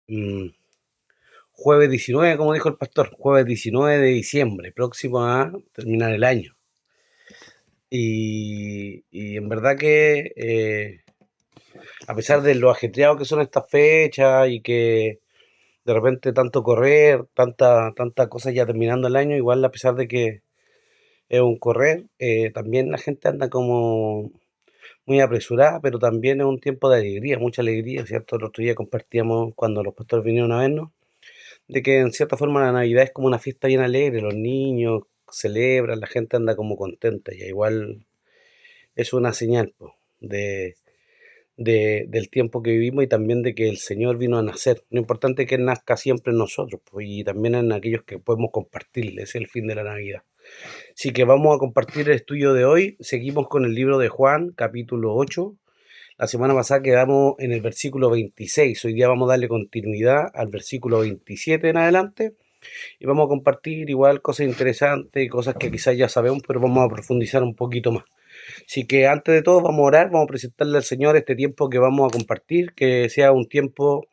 mm, jueves 19, como dijo el pastor, jueves 19 de diciembre, próximo a terminar el año. Y en verdad que a pesar de lo ajetreado que son estas fechas y que de repente tanto correr, tanta cosa ya terminando el año, igual a pesar de que es un correr, también la gente anda como muy apresurada, pero también es un tiempo de alegría, mucha alegría, ¿cierto? El otro día compartíamos cuando los pastores vinieron a vernos, de que en cierta forma la Navidad es como una fiesta bien alegre, los niños celebran, la gente anda como contenta, y igual es una señal po, del tiempo que vivimos y también de que el Señor vino a nacer. Lo importante es que Él nazca siempre en nosotros pues, y también en aquellos que podemos compartirle, ese es el fin de la Navidad. Así que vamos a compartir el estudio de hoy. Seguimos con el libro de Juan, capítulo 8. La semana pasada quedamos en el versículo 26. Hoy día vamos a darle continuidad al versículo 27 en adelante. Y vamos a compartir igual cosas interesantes y cosas que quizás ya sabemos, pero vamos a profundizar un poquito más. Así que antes de todo vamos a orar, vamos a presentarle al Señor este tiempo que vamos a compartir, que sea un tiempo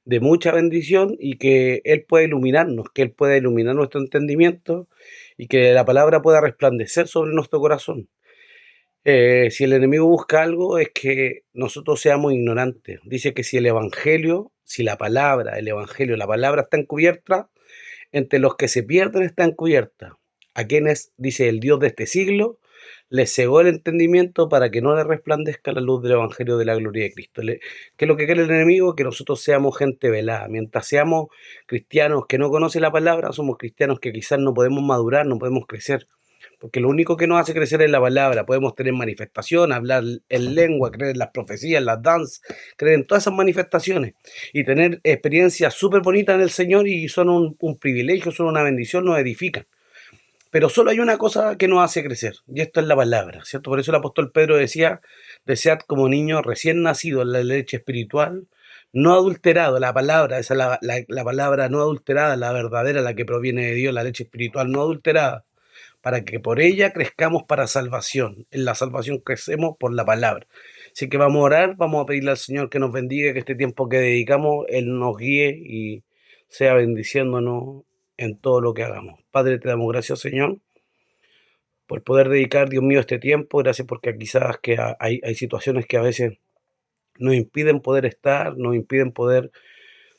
de mucha bendición y que Él pueda iluminarnos, que Él pueda iluminar nuestro entendimiento y que la palabra pueda resplandecer sobre nuestro corazón. Si el enemigo busca algo es que nosotros seamos ignorantes. Dice que si el evangelio, si la palabra, el evangelio, la palabra está encubierta, entre los que se pierden está encubierta. A quienes, dice el Dios de este siglo, les cegó el entendimiento para que no les resplandezca la luz del evangelio de la gloria de Cristo. ¿Qué es lo que quiere el enemigo? Que nosotros seamos gente velada. Mientras seamos cristianos que no conocen la palabra, somos cristianos que quizás no podemos madurar, no podemos crecer. Porque lo único que nos hace crecer es la palabra. Podemos tener manifestación, hablar en lengua, creer en las profecías, en las danzas, creer en todas esas manifestaciones y tener experiencias súper bonitas en el Señor y son un privilegio, son una bendición, nos edifican. Pero solo hay una cosa que nos hace crecer y esto es la palabra, ¿cierto? Por eso el apóstol Pedro decía, desead como niño recién nacido en la leche espiritual, no adulterado, la palabra, esa es la palabra no adulterada, la verdadera, la que proviene de Dios, la leche espiritual no adulterada, para que por ella crezcamos para salvación. En la salvación crecemos por la palabra. Así que vamos a orar, vamos a pedirle al Señor que nos bendiga, que este tiempo que dedicamos, Él nos guíe y sea bendiciéndonos en todo lo que hagamos. Padre, te damos gracias, Señor, por poder dedicar, Dios mío, este tiempo. Gracias porque quizás que hay situaciones que a veces nos impiden poder estar, nos impiden poder,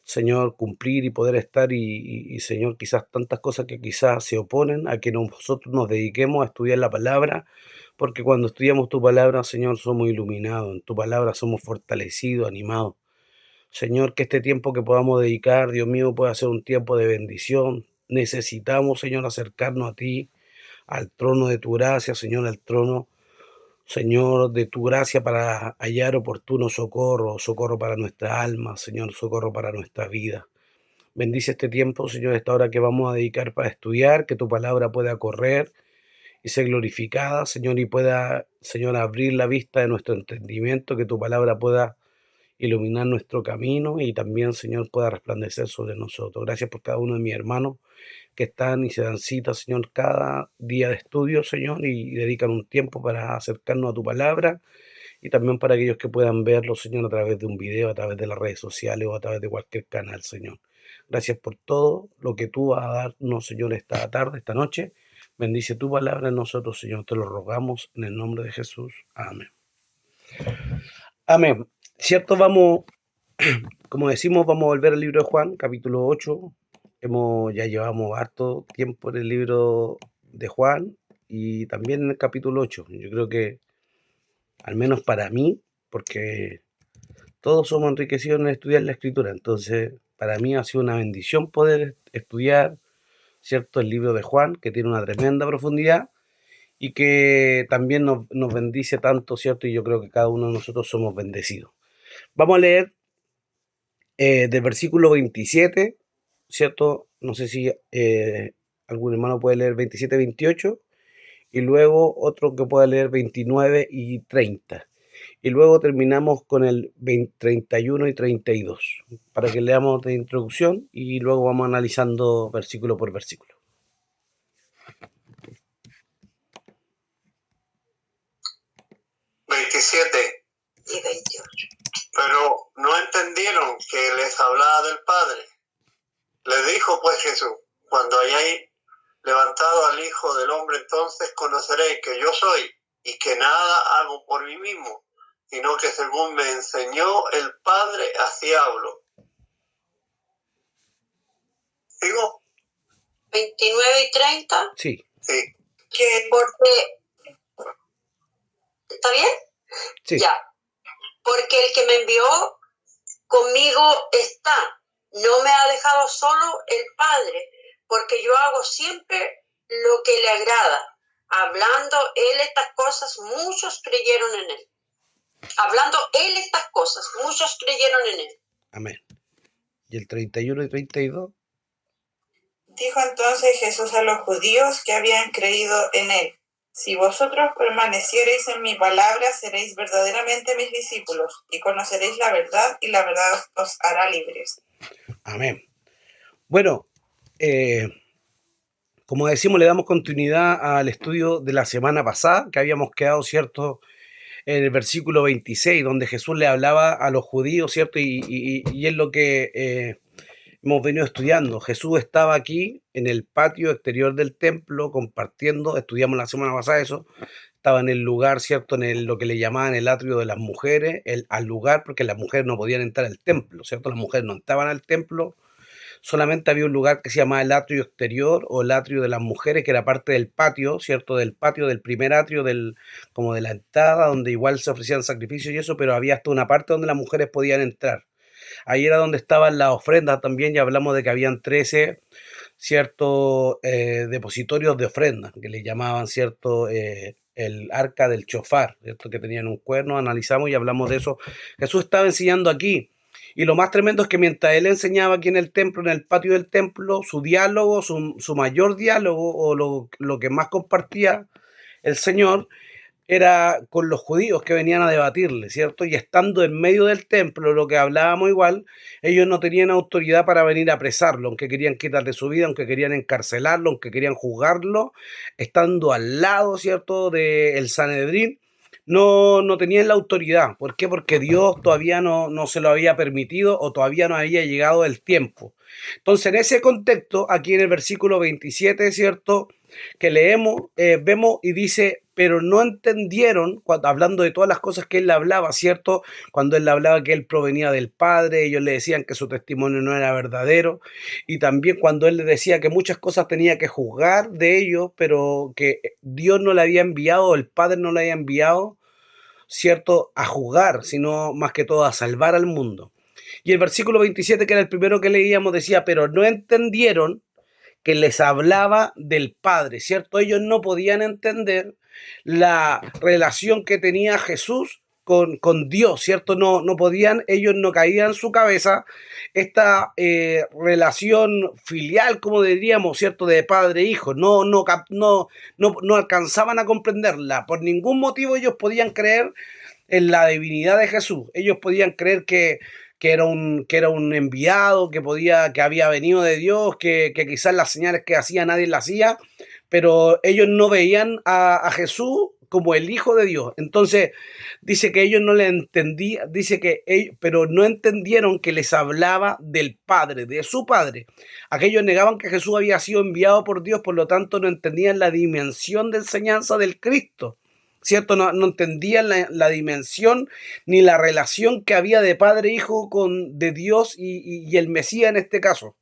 Señor, cumplir y poder estar y, Señor, quizás tantas cosas que quizás se oponen a que nosotros nos dediquemos a estudiar la palabra, porque cuando estudiamos tu palabra, Señor, somos iluminados, en tu palabra somos fortalecidos, animados. Señor, que este tiempo que podamos dedicar, Dios mío, pueda ser un tiempo de bendición. Necesitamos, Señor, acercarnos a ti, al trono de tu gracia, Señor, al trono, Señor, de tu gracia para hallar oportuno socorro, socorro para nuestra alma, Señor, socorro para nuestra vida. Bendice este tiempo, Señor, esta hora que vamos a dedicar para estudiar, que tu palabra pueda correr y ser glorificada, Señor, y pueda, Señor, abrir la vista de nuestro entendimiento, que tu palabra pueda iluminar nuestro camino y también, Señor, pueda resplandecer sobre nosotros. Gracias por cada uno de mis hermanos que están y se dan cita, Señor, cada día de estudio, Señor, y dedican un tiempo para acercarnos a tu palabra y también para aquellos que puedan verlo, Señor, a través de un video, a través de las redes sociales o a través de cualquier canal, Señor. Gracias por todo lo que tú vas a darnos, Señor, esta tarde, esta noche. Bendice tu palabra en nosotros, Señor, te lo rogamos en el nombre de Jesús. Amén. Amén. Cierto, vamos, como decimos, vamos a volver al libro de Juan, capítulo 8. Ya llevamos harto tiempo en el libro de Juan y también en el capítulo 8. Yo creo que, al menos para mí, porque todos somos enriquecidos en estudiar la escritura, entonces para mí ha sido una bendición poder estudiar, ¿cierto?, el libro de Juan, que tiene una tremenda profundidad y que también nos bendice tanto, ¿cierto? Y yo creo que cada uno de nosotros somos bendecidos. Vamos a leer del versículo 27, ¿cierto? No sé si algún hermano puede leer 27, 28, y luego otro que pueda leer 29 y 30. Y luego terminamos con el 20, 31 y 32, para que leamos de introducción y luego vamos analizando versículo por versículo. 27 y 28. Pero no entendieron que les hablaba del Padre. Les dijo pues Jesús: cuando hayáis levantado al Hijo del Hombre, entonces conoceréis que yo soy, y que nada hago por mí mismo, sino que según me enseñó el Padre, así hablo. ¿Digo? 29 y 30. Sí. Sí. Que porque... ¿Está bien? Sí. Ya. Porque el que me envió conmigo está. No me ha dejado solo el Padre, porque yo hago siempre lo que le agrada. Hablando él estas cosas, muchos creyeron en él. Hablando él estas cosas, muchos creyeron en él. Amén. ¿Y el 31 y 32? Dijo entonces Jesús a los judíos que habían creído en él: si vosotros permaneciereis en mi palabra, seréis verdaderamente mis discípulos, y conoceréis la verdad, y la verdad os hará libres. Amén. Bueno, como decimos, le damos continuidad al estudio de la semana pasada, que habíamos quedado, ¿cierto?, en el versículo 26, donde Jesús le hablaba a los judíos, ¿cierto? Y es lo que hemos venido estudiando. Jesús estaba aquí en el patio exterior del templo compartiendo, estudiamos la semana pasada eso, estaba en el lugar, ¿cierto? Lo que le llamaban el atrio de las mujeres, al lugar, porque las mujeres no podían entrar al templo, ¿cierto? Las mujeres no entraban al templo. Solamente había un lugar que se llamaba el atrio exterior o el atrio de las mujeres, que era parte del patio, ¿cierto? Del patio, del primer atrio, como de la entrada, donde igual se ofrecían sacrificios y eso, pero había hasta una parte donde las mujeres podían entrar. Ahí era donde estaban las ofrendas también, ya hablamos de que habían 13, ¿cierto? Depositorios de ofrendas, que le llamaban, ¿cierto? El arca del chofar, ¿cierto? Que tenían un cuerno, analizamos y hablamos de eso. Jesús estaba enseñando aquí. Y lo más tremendo es que mientras él enseñaba aquí en el templo, en el patio del templo, su diálogo, su mayor diálogo o lo que más compartía el Señor era con los judíos que venían a debatirle, ¿cierto? Y estando en medio del templo, lo que hablábamos igual, ellos no tenían autoridad para venir a apresarlo, aunque querían quitarle su vida, aunque querían encarcelarlo, aunque querían juzgarlo, estando al lado, ¿cierto?, del Sanedrín. No tenían la autoridad. ¿Por qué? Porque Dios todavía no se lo había permitido o todavía no había llegado el tiempo. Entonces, en ese contexto, aquí en el versículo 27, ¿cierto?, que leemos, vemos y dice, pero no entendieron, hablando de todas las cosas que él le hablaba, ¿cierto? Cuando él le hablaba que él provenía del Padre, ellos le decían que su testimonio no era verdadero, y también cuando él le decía que muchas cosas tenía que juzgar de ellos, pero que Dios no le había enviado, el Padre no le había enviado, ¿cierto?, a juzgar, sino más que todo a salvar al mundo. Y el versículo 27, que era el primero que leíamos, decía, pero no entendieron que les hablaba del Padre, ¿cierto? Ellos no podían entender la relación que tenía Jesús con Dios, ¿cierto? No podían, ellos no caían en su cabeza esta relación filial, como diríamos, ¿cierto? De padre e hijo. No alcanzaban a comprenderla. Por ningún motivo ellos podían creer en la divinidad de Jesús. Ellos podían creer que era un enviado, que había venido de Dios, que quizás las señales que hacía nadie las hacía, pero ellos no veían a Jesús como el Hijo de Dios. Entonces, dice que ellos no le entendían, pero no entendieron que les hablaba del Padre, de su Padre. Aquellos negaban que Jesús había sido enviado por Dios, por lo tanto no entendían la dimensión de enseñanza del Cristo. ¿Cierto? No entendían la dimensión ni la relación que había de padre e hijo de Dios y el Mesías en este caso.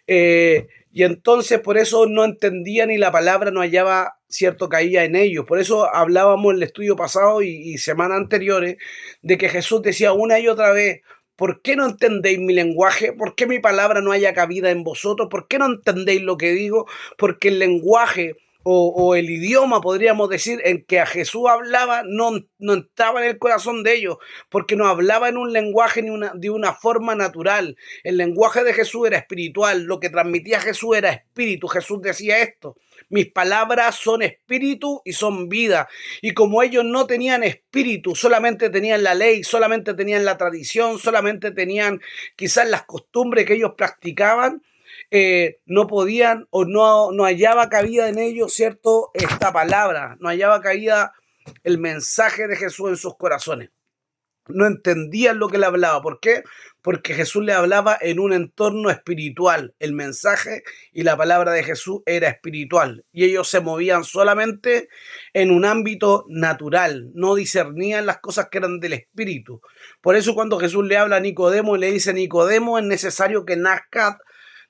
Y entonces por eso no entendían y la palabra no hallaba, ¿cierto?, caía en ellos. Por eso hablábamos en el estudio pasado y semanas anteriores de que Jesús decía una y otra vez, ¿por qué no entendéis mi lenguaje? ¿Por qué mi palabra no haya cabida en vosotros? ¿Por qué no entendéis lo que digo? Porque el lenguaje o el idioma, podríamos decir, en que a Jesús hablaba, no entraba en el corazón de ellos, porque no hablaba en un lenguaje de una forma natural. El lenguaje de Jesús era espiritual, lo que transmitía Jesús era espíritu. Jesús decía esto, mis palabras son espíritu y son vida. Y como ellos no tenían espíritu, solamente tenían la ley, solamente tenían la tradición, solamente tenían quizás las costumbres que ellos practicaban, no podían o no hallaba cabida en ellos, ¿cierto?, esta palabra, no hallaba cabida el mensaje de Jesús en sus corazones. no entendían lo que le hablaba. ¿Por qué? Porque Jesús le hablaba en un entorno espiritual. El mensaje y la palabra de Jesús era espiritual. Y ellos se movían solamente en un ámbito natural. No discernían las cosas que eran del espíritu. Por eso cuando Jesús le habla a Nicodemo, le dice: Nicodemo, es necesario que nazcas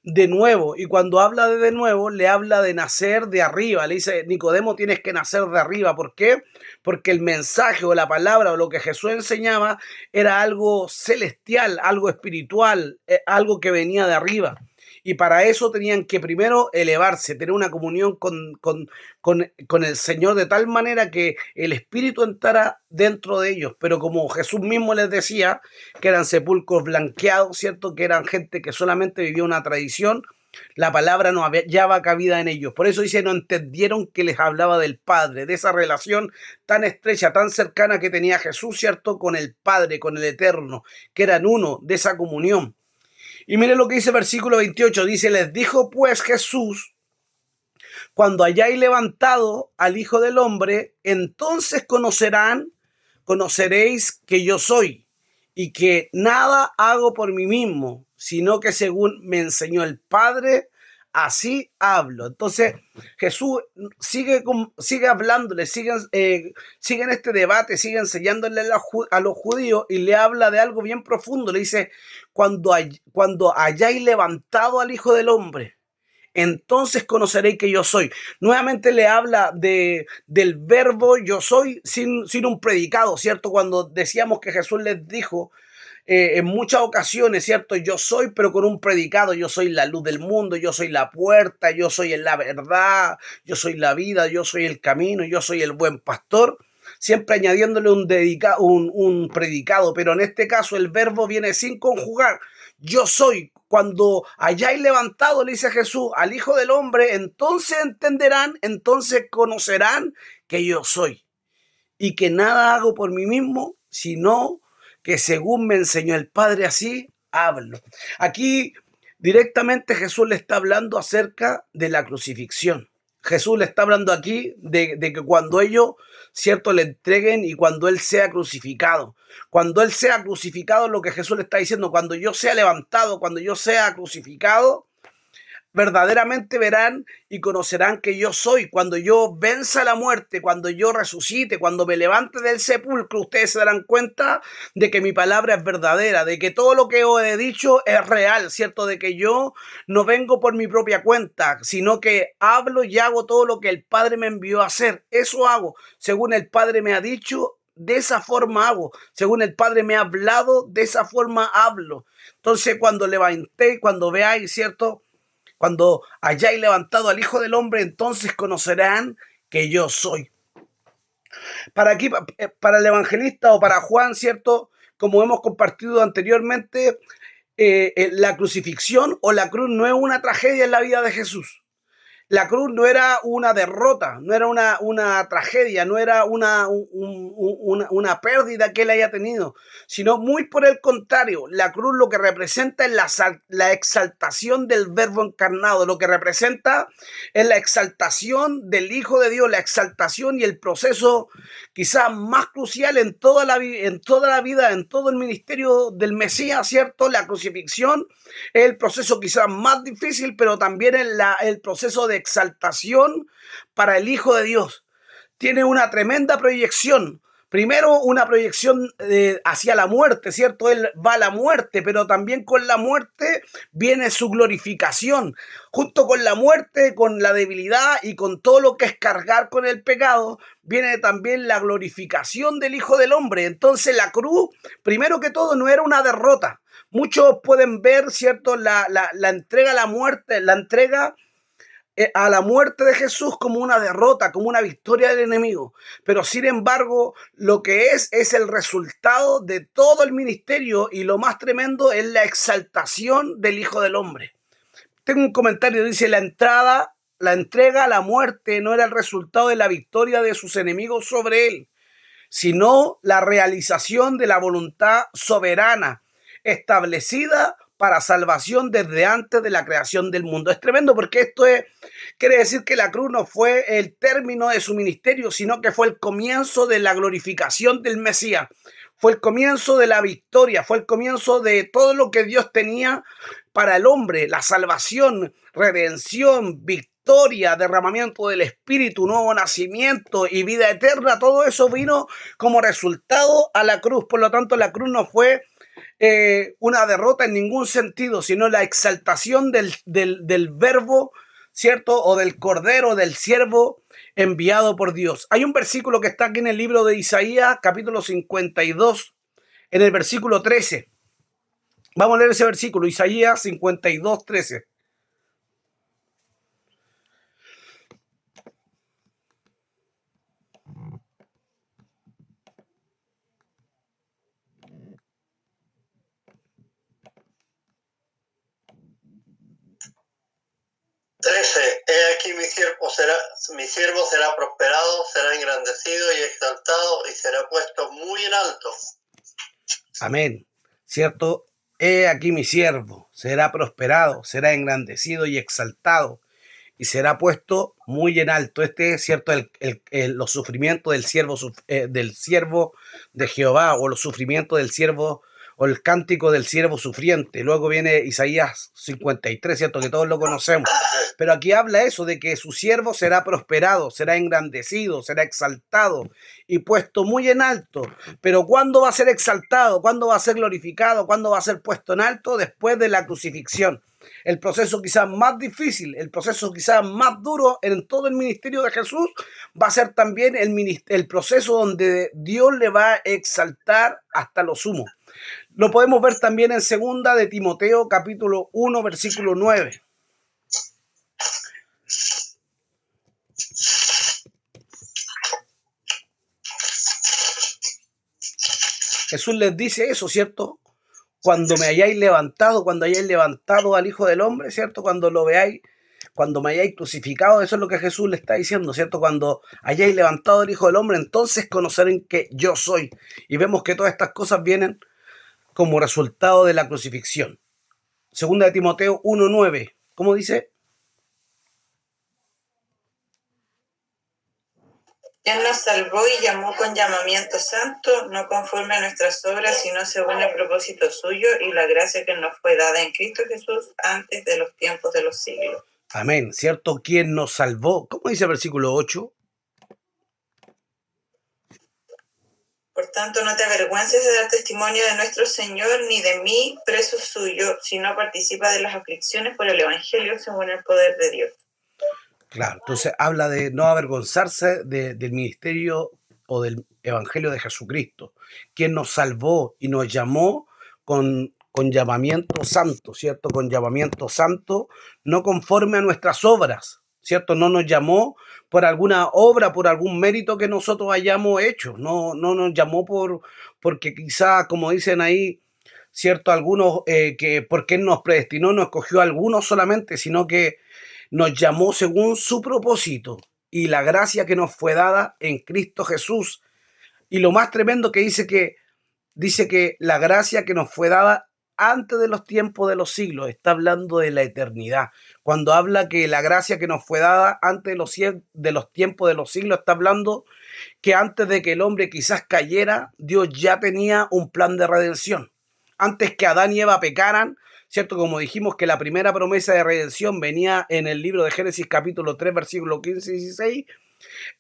de nuevo. Y cuando habla de nuevo, le habla de nacer de arriba. Le dice: Nicodemo, tienes que nacer de arriba. ¿Por qué? Porque el mensaje o la palabra o lo que Jesús enseñaba era algo celestial, algo espiritual, algo que venía de arriba. Y para eso tenían que primero elevarse, tener una comunión con el Señor de tal manera que el Espíritu entrara dentro de ellos. Pero como Jesús mismo les decía, que eran sepulcros blanqueados, ¿cierto? Que eran gente que solamente vivía una tradición, la palabra no hallaba cabida en ellos. Por eso dice: no entendieron que les hablaba del Padre, de esa relación tan estrecha, tan cercana que tenía Jesús, ¿cierto? Con el Padre, con el Eterno, que eran uno, de esa comunión. Y mire lo que dice el versículo 28, dice: les dijo pues Jesús: cuando hayáis levantado al Hijo del Hombre, entonces conoceréis que yo soy, y que nada hago por mí mismo, sino que según me enseñó el Padre, así hablo. Entonces Jesús sigue hablándole, sigue en este debate, sigue enseñándole a los judíos, y le habla de algo bien profundo. Le dice: cuando hayáis levantado al Hijo del Hombre, entonces conoceréis que yo soy. Nuevamente le habla del verbo yo soy sin un predicado, ¿cierto? Cuando decíamos que Jesús les dijo en muchas ocasiones, ¿cierto? Yo soy, pero con un predicado: yo soy la luz del mundo, yo soy la puerta, yo soy la verdad, yo soy la vida, yo soy el camino, yo soy el buen pastor. Siempre añadiéndole un predicado, pero en este caso el verbo viene sin conjugar. Yo soy. Cuando hayáis levantado, le dice Jesús, al Hijo del Hombre, entonces entenderán, entonces conocerán que yo soy. Y que nada hago por mí mismo, sino que según me enseñó el Padre, así hablo. Aquí directamente Jesús le está hablando acerca de la crucifixión. Jesús le está hablando aquí de que cuando ellos, ¿cierto?, le entreguen, y cuando Él sea crucificado. Cuando Él sea crucificado, lo que Jesús le está diciendo: cuando yo sea levantado, cuando yo sea crucificado, verdaderamente verán y conocerán que yo soy. Cuando yo venza la muerte, cuando yo resucite, cuando me levante del sepulcro, ustedes se darán cuenta de que mi palabra es verdadera, de que todo lo que os he dicho es real, ¿cierto? De que yo no vengo por mi propia cuenta, sino que hablo y hago todo lo que el Padre me envió a hacer. Eso hago, según el Padre me ha dicho. De esa forma hago, según el Padre me ha hablado, de esa forma hablo. Entonces, cuando levanté, cuando veáis, ¿cierto?, cuando hayáis levantado al Hijo del Hombre, entonces conocerán que yo soy. Para el evangelista o para Juan, ¿cierto? Como hemos compartido anteriormente, la crucifixión o la cruz no es una tragedia en la vida de Jesús. La cruz no era una derrota, no era una tragedia, no era una pérdida que él haya tenido, sino muy por el contrario. La cruz lo que representa es la exaltación del Verbo encarnado, lo que representa es la exaltación del Hijo de Dios, la exaltación y el proceso quizás más crucial en toda la vida, en todo el ministerio del Mesías, ¿cierto? La crucifixión es el proceso quizás más difícil, pero también es el proceso de exaltación para el Hijo de Dios. Tiene una tremenda proyección. Primero, una proyección hacia la muerte, ¿cierto? Él va a la muerte, pero también con la muerte viene su glorificación. Junto con la muerte, con la debilidad y con todo lo que es cargar con el pecado, viene también la glorificación del Hijo del Hombre. Entonces la cruz, primero que todo, no era una derrota. Muchos pueden ver, ¿cierto?, la entrega a la muerte, la entrega a la muerte de Jesús como una derrota, como una victoria del enemigo. Pero sin embargo, lo que es el resultado de todo el ministerio, y lo más tremendo es la exaltación del Hijo del Hombre. Tengo un comentario, dice: la entrega a la muerte no era el resultado de la victoria de sus enemigos sobre él, sino la realización de la voluntad soberana establecida para salvación desde antes de la creación del mundo. Es tremendo, porque quiere decir que la cruz no fue el término de su ministerio, sino que fue el comienzo de la glorificación del Mesías. fue el comienzo de la victoria, fue el comienzo de todo lo que Dios tenía para el hombre, la salvación, redención, victoria, derramamiento del Espíritu, nuevo nacimiento y vida eterna. Todo eso vino como resultado a la cruz. Por lo tanto, la cruz no fue una derrota en ningún sentido, sino la exaltación del verbo, ¿cierto? O del cordero, del siervo enviado por Dios. Hay un versículo que está aquí en el libro de Isaías, capítulo 52, en el versículo 13. Vamos a leer ese versículo, Isaías 52, 13. He aquí mi siervo será prosperado, será engrandecido y exaltado y será puesto muy en alto. Amén. ¿Cierto? He aquí mi siervo será prosperado, será engrandecido y exaltado y será puesto muy en alto. Este es cierto los sufrimientos del siervo de Jehová, o los sufrimientos del siervo, o el cántico del siervo sufriente. Luego viene Isaías 53, cierto, que todos lo conocemos. Pero aquí habla eso de que su siervo será prosperado, será engrandecido, será exaltado y puesto muy en alto. Pero ¿cuándo va a ser exaltado? ¿Cuándo va a ser glorificado? ¿Cuándo va a ser puesto en alto? Después de la crucifixión. El proceso quizás más difícil, el proceso quizás más duro en todo el ministerio de Jesús va a ser también el proceso donde Dios le va a exaltar hasta lo sumo. Lo podemos ver también en 2 de Timoteo, capítulo 1, versículo 9. Jesús les dice eso, ¿cierto? Cuando hayáis levantado al Hijo del Hombre, ¿cierto? Cuando lo veáis, cuando me hayáis crucificado, eso es lo que Jesús le está diciendo, ¿cierto? Cuando hayáis levantado al Hijo del Hombre, entonces conocerán que yo soy. Y vemos que todas estas cosas vienen como resultado de la crucifixión. 2 de Timoteo 1:9. ¿Cómo dice? Él nos salvó y llamó con llamamiento santo, no conforme a nuestras obras, sino según el propósito suyo y la gracia que nos fue dada en Cristo Jesús antes de los tiempos de los siglos. Amén, ¿cierto? ¿Quién nos salvó? ¿Cómo dice el versículo 8? Por tanto, no te avergüences de dar testimonio de nuestro Señor, ni de mí, preso suyo, sino participa de las aflicciones por el Evangelio según el poder de Dios. Claro, entonces habla de no avergonzarse del ministerio o del Evangelio de Jesucristo, quien nos salvó y nos llamó con llamamiento santo, ¿cierto? Con llamamiento santo, no conforme a nuestras obras, ¿cierto? No nos llamó por alguna obra, por algún mérito que nosotros hayamos hecho, no nos llamó porque quizá, como dicen ahí, ¿cierto? Algunos, que porque Él nos predestinó, no escogió a algunos solamente, sino que nos llamó según su propósito y la gracia que nos fue dada en Cristo Jesús. Y lo más tremendo que dice que la gracia que nos fue dada antes de los tiempos de los siglos, está hablando de la eternidad. Cuando habla que la gracia que nos fue dada antes de los tiempos de los siglos, está hablando que antes de que el hombre quizás cayera, Dios ya tenía un plan de redención. Antes que Adán y Eva pecaran, ¿cierto? Como dijimos que la primera promesa de redención venía en el libro de Génesis capítulo 3, versículos 15 y 16,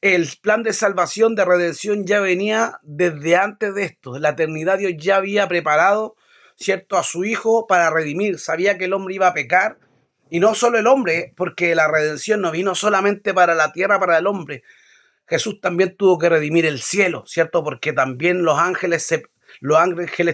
el plan de salvación, de redención ya venía desde antes de esto. La eternidad Dios ya había preparado, ¿cierto?, a su Hijo para redimir. Sabía que el hombre iba a pecar, y no solo el hombre, porque la redención no vino solamente para la tierra, para el hombre. Jesús también tuvo que redimir el cielo, ¿cierto? Porque también los ángeles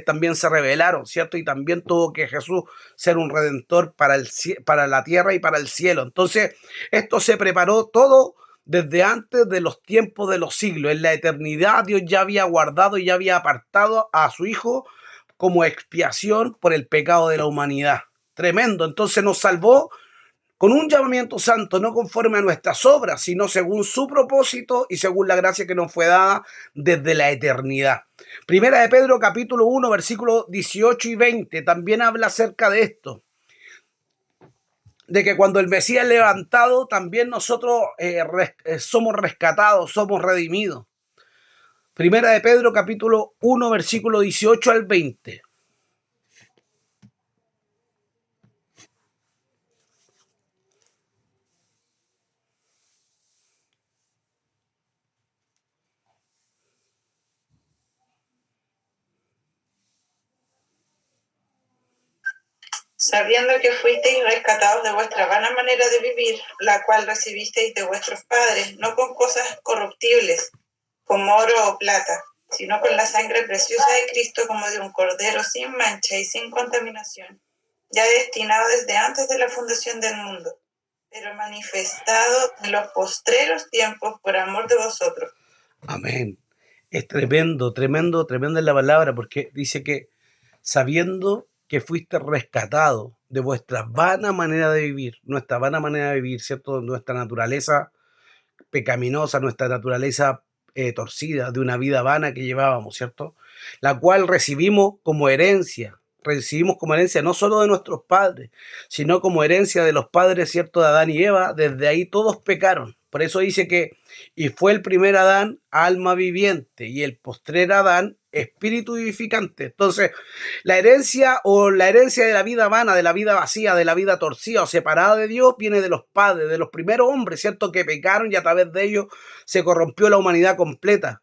también se rebelaron, ¿cierto? Y también tuvo que Jesús ser un redentor para la tierra y para el cielo. Entonces, esto se preparó todo desde antes de los tiempos de los siglos. En la eternidad Dios ya había guardado y ya había apartado a su Hijo como expiación por el pecado de la humanidad. Tremendo. Entonces nos salvó con un llamamiento santo, no conforme a nuestras obras, sino según su propósito y según la gracia que nos fue dada desde la eternidad. Primera de Pedro, capítulo 1, versículos 18 y 20, también habla acerca de esto, de que cuando el Mesías es levantado, también nosotros somos rescatados, somos redimidos. Primera de Pedro, capítulo 1, versículo 18 al 20. Sabiendo que fuisteis rescatados de vuestra vana manera de vivir, la cual recibisteis de vuestros padres, no con cosas corruptibles, como oro o plata, sino con la sangre preciosa de Cristo, como de un cordero sin mancha y sin contaminación, ya destinado desde antes de la fundación del mundo, pero manifestado en los postreros tiempos por amor de vosotros. Amén. Es tremendo, tremendo, tremenda es la palabra, porque dice que sabiendo que fuiste rescatado de vuestra vana manera de vivir, nuestra vana manera de vivir, ¿cierto? Nuestra naturaleza pecaminosa, nuestra naturaleza torcida, de una vida vana que llevábamos, ¿cierto? La cual recibimos como herencia no solo de nuestros padres, sino como herencia de los padres, ¿cierto? De Adán y Eva. Desde ahí todos pecaron. Por eso dice que, y fue el primer Adán alma viviente, y el postrer Adán espíritu vivificante. Entonces, la herencia de la vida vana, de la vida vacía, de la vida torcida o separada de Dios, viene de los padres, de los primeros hombres, ¿cierto? Que pecaron y a través de ellos se corrompió la humanidad completa,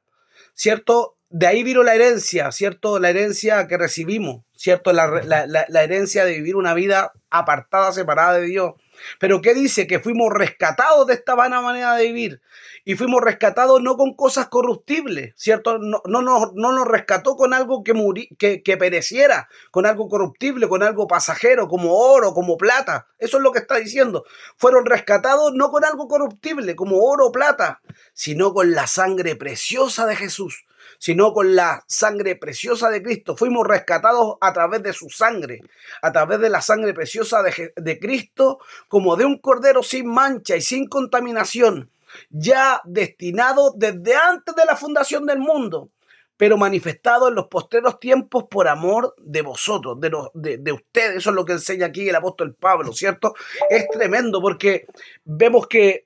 ¿cierto? De ahí vino la herencia, ¿cierto? La herencia que recibimos, ¿cierto? La herencia de vivir una vida apartada, separada de Dios. Pero ¿qué dice? Que fuimos rescatados de esta vana manera de vivir. Y fuimos rescatados no con cosas corruptibles, ¿cierto? No nos rescató con algo que pereciera, con algo corruptible, con algo pasajero, como oro, como plata. Eso es lo que está diciendo. Fueron rescatados no con algo corruptible, como oro o plata, sino con la sangre preciosa de Jesús, sino con la sangre preciosa de Cristo. Fuimos rescatados a través de su sangre, a través de la sangre preciosa de Cristo, como de un cordero sin mancha y sin contaminación, ya destinado desde antes de la fundación del mundo, pero manifestado en los postreros tiempos por amor de vosotros, de ustedes. Eso es lo que enseña aquí el apóstol Pablo, ¿cierto? Es tremendo porque vemos que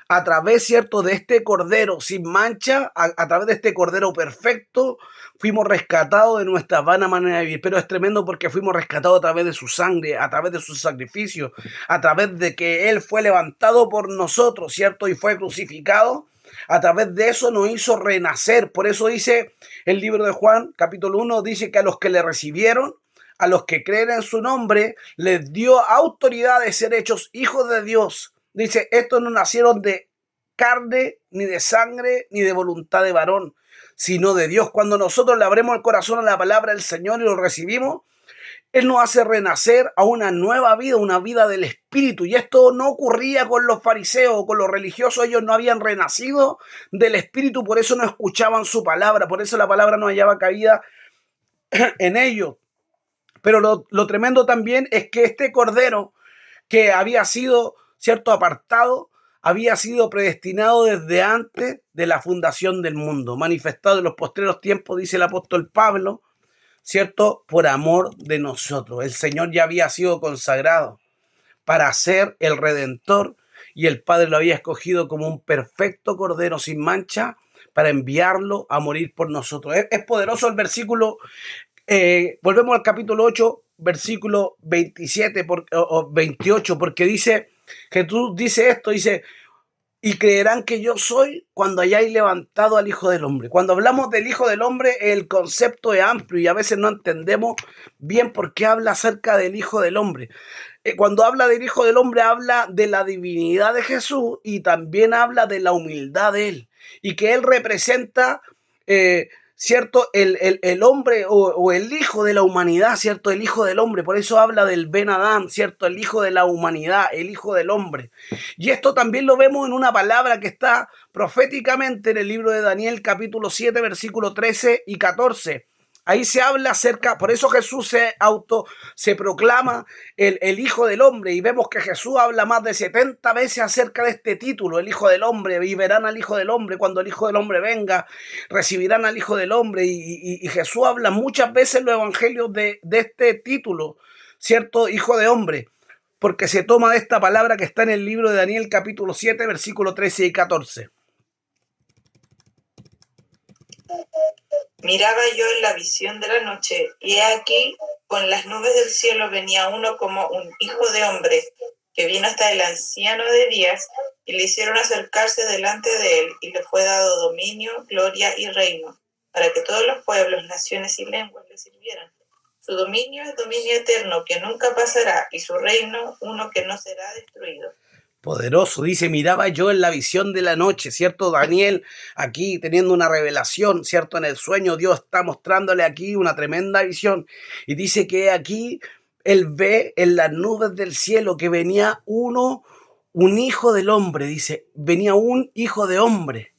a través, ¿cierto?, de este cordero sin mancha, a través de este cordero perfecto, fuimos rescatados de nuestra vana manera de vivir. Pero es tremendo porque fuimos rescatados a través de su sangre, a través de su sacrificio, a través de que Él fue levantado por nosotros, ¿cierto?, y fue crucificado. A través de eso nos hizo renacer. Por eso dice el libro de Juan, capítulo 1, dice que a los que le recibieron, a los que creen en su nombre, les dio autoridad de ser hechos hijos de Dios. Dice, estos no nacieron de carne, ni de sangre, ni de voluntad de varón, sino de Dios. Cuando nosotros le abrimos el corazón a la palabra del Señor y lo recibimos, Él nos hace renacer a una nueva vida, una vida del Espíritu. Y esto no ocurría con los fariseos o con los religiosos. Ellos no habían renacido del Espíritu, por eso no escuchaban su palabra, por eso la palabra no hallaba cabida en ellos. Pero lo tremendo también es que este cordero que había sido, ¿cierto?, apartado, había sido predestinado desde antes de la fundación del mundo, manifestado en los postreros tiempos, dice el apóstol Pablo, ¿cierto?, por amor de nosotros. El Señor ya había sido consagrado para ser el Redentor y el Padre lo había escogido como un perfecto cordero sin mancha para enviarlo a morir por nosotros. Es poderoso el versículo. Volvemos al capítulo 8, versículo 27 o 28, porque dice, Jesús dice esto, dice, y creerán que yo soy cuando hayáis levantado al Hijo del Hombre. Cuando hablamos del Hijo del Hombre, el concepto es amplio y a veces no entendemos bien por qué habla acerca del Hijo del Hombre. Cuando habla del Hijo del Hombre, habla de la divinidad de Jesús y también habla de la humildad de Él. Y que Él representa, ¿cierto?, el hombre o el hijo de la humanidad, ¿cierto? El hijo del hombre. Por eso habla del Ben Adán, ¿cierto? El hijo de la humanidad, el hijo del hombre. Y esto también lo vemos en una palabra que está proféticamente en el libro de Daniel, capítulo 7, versículo 13 y 14. Ahí se habla acerca, por eso Jesús se proclama el Hijo del Hombre, y vemos que Jesús habla más de 70 veces acerca de este título, el Hijo del Hombre, y verán al Hijo del Hombre cuando el Hijo del Hombre venga, recibirán al Hijo del Hombre, y Jesús habla muchas veces en los evangelios de este título, ¿cierto? Hijo de Hombre, porque se toma de esta palabra que está en el libro de Daniel capítulo 7, versículo 13 y 14. Miraba yo en la visión de la noche, y he aquí, con las nubes del cielo venía uno como un hijo de hombre, que vino hasta el anciano de días, y le hicieron acercarse delante de él, y le fue dado dominio, gloria y reino, para que todos los pueblos, naciones y lenguas le sirvieran. Su dominio es dominio eterno, que nunca pasará, y su reino uno que no será destruido. Poderoso, dice, miraba yo en la visión de la noche, ¿cierto? Daniel aquí teniendo una revelación, ¿cierto? En el sueño Dios está mostrándole aquí una tremenda visión y dice que aquí él ve en las nubes del cielo que venía un hijo del hombre, dice, venía un hijo de hombre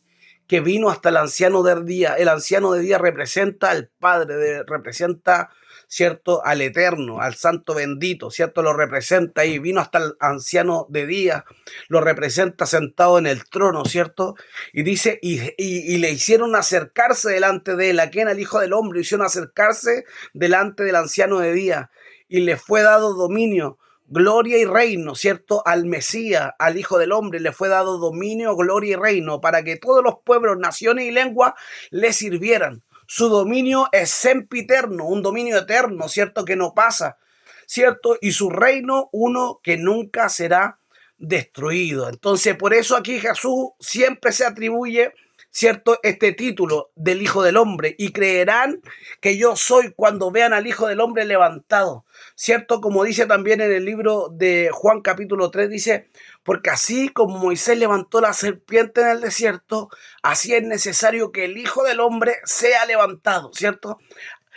que vino hasta el anciano del día. El anciano de día representa al Padre, representa, ¿cierto?, al Eterno, al Santo bendito, ¿cierto? Lo representa ahí. Vino hasta el anciano de día, lo representa sentado en el trono, ¿cierto? Y dice, y le hicieron acercarse delante de él. ¿A quién? Al Hijo del Hombre. Hicieron acercarse delante del anciano de día. Y le fue dado dominio, gloria y reino, ¿cierto? Al Mesías, al Hijo del Hombre, le fue dado dominio, gloria y reino para que todos los pueblos, naciones y lenguas le sirvieran. Su dominio es sempiterno, un dominio eterno, ¿cierto? Que no pasa, ¿cierto? Y su reino, uno que nunca será destruido. Entonces, por eso aquí Jesús siempre se atribuye, ¿cierto?, este título del Hijo del Hombre, y creerán que yo soy cuando vean al Hijo del Hombre levantado, ¿cierto? Como dice también en el libro de Juan capítulo 3, dice, porque así como Moisés levantó la serpiente en el desierto, así es necesario que el Hijo del Hombre sea levantado, ¿cierto?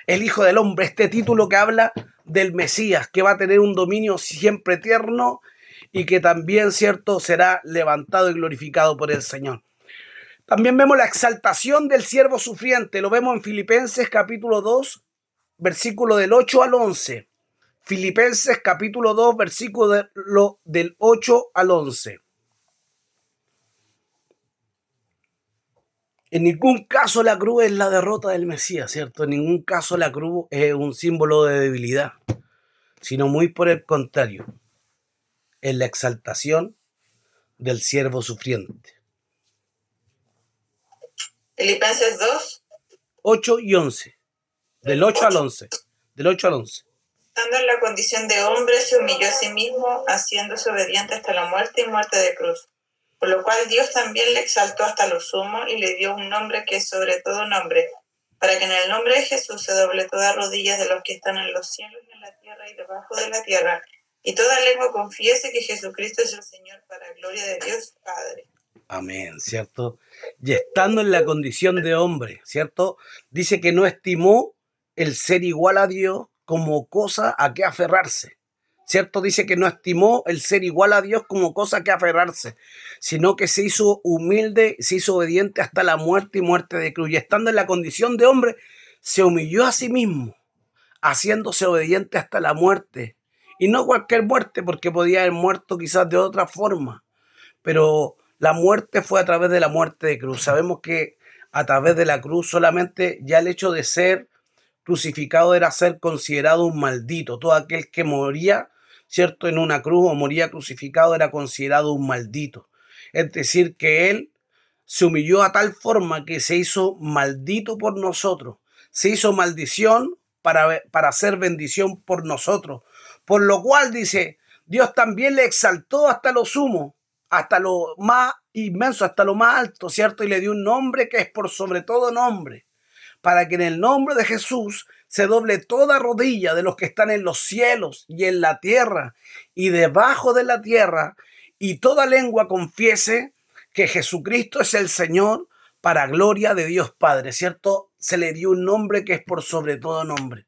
El Hijo del Hombre, este título que habla del Mesías, que va a tener un dominio siempre eterno y que también, ¿cierto?, será levantado y glorificado por el Señor. También vemos la exaltación del siervo sufriente, lo vemos en Filipenses capítulo 2, versículo del 8 al 11. Filipenses capítulo 2, versículo del 8 al 11. En ningún caso la cruz es la derrota del Mesías, ¿cierto? En ningún caso la cruz es un símbolo de debilidad, sino muy por el contrario, es la exaltación del siervo sufriente. Filipenses 2. 8 y 11. Del 8 al 11. Del 8 al 11. Estando en la condición de hombre, se humilló a sí mismo, haciéndose obediente hasta la muerte y muerte de cruz. Por lo cual Dios también le exaltó hasta lo sumo y le dio un nombre que es sobre todo nombre, para que en el nombre de Jesús se doble toda rodilla de los que están en los cielos y en la tierra y debajo de la tierra, y toda lengua confiese que Jesucristo es el Señor, para gloria de Dios Padre. Amén, ¿cierto? Y estando en la condición de hombre, ¿cierto? Dice que no estimó el ser igual a Dios como cosa a que aferrarse, ¿cierto? Dice que no estimó el ser igual a Dios como cosa a que aferrarse, sino que se hizo humilde, se hizo obediente hasta la muerte y muerte de cruz. Y estando en la condición de hombre, se humilló a sí mismo, haciéndose obediente hasta la muerte. Y no cualquier muerte, porque podía haber muerto quizás de otra forma, pero la muerte fue a través de la muerte de cruz. Sabemos que a través de la cruz solamente ya el hecho de ser crucificado era ser considerado un maldito. Todo aquel que moría, ¿cierto?, en una cruz o moría crucificado era considerado un maldito. Es decir, que él se humilló a tal forma que se hizo maldito por nosotros. Se hizo maldición para hacer bendición por nosotros. Por lo cual, dice, Dios también le exaltó hasta lo sumo, hasta lo más inmenso, hasta lo más alto, ¿cierto? Y le dio un nombre que es por sobre todo nombre, para que en el nombre de Jesús se doble toda rodilla de los que están en los cielos y en la tierra y debajo de la tierra, y toda lengua confiese que Jesucristo es el Señor, para gloria de Dios Padre, ¿cierto? Se le dio un nombre que es por sobre todo nombre,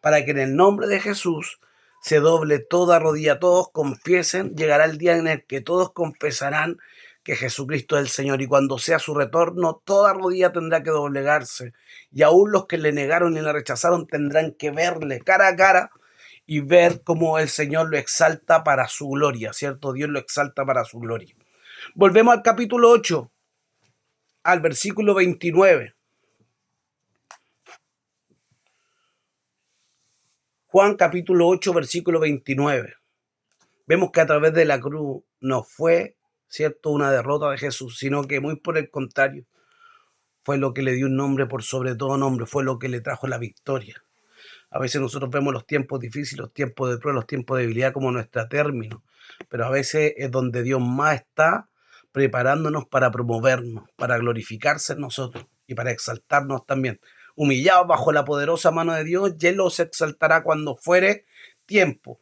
para que en el nombre de Jesús se doble toda rodilla, todos confiesen. Llegará el día en el que todos confesarán que Jesucristo es el Señor, y cuando sea su retorno, toda rodilla tendrá que doblegarse, y aún los que le negaron y le rechazaron tendrán que verle cara a cara y ver cómo el Señor lo exalta para su gloria, ¿cierto? Dios lo exalta para su gloria. Volvemos al capítulo 8, al versículo 29. Juan capítulo 8, versículo 29. Vemos que a través de la cruz no fue, ¿cierto?, una derrota de Jesús, sino que muy por el contrario, fue lo que le dio un nombre por sobre todo nombre, fue lo que le trajo la victoria. A veces nosotros vemos los tiempos difíciles, los tiempos de prueba, los tiempos de debilidad como nuestra término, pero a veces es donde Dios más está preparándonos para promovernos, para glorificarse en nosotros y para exaltarnos también. Humillados bajo la poderosa mano de Dios, y Él los exaltará cuando fuere tiempo.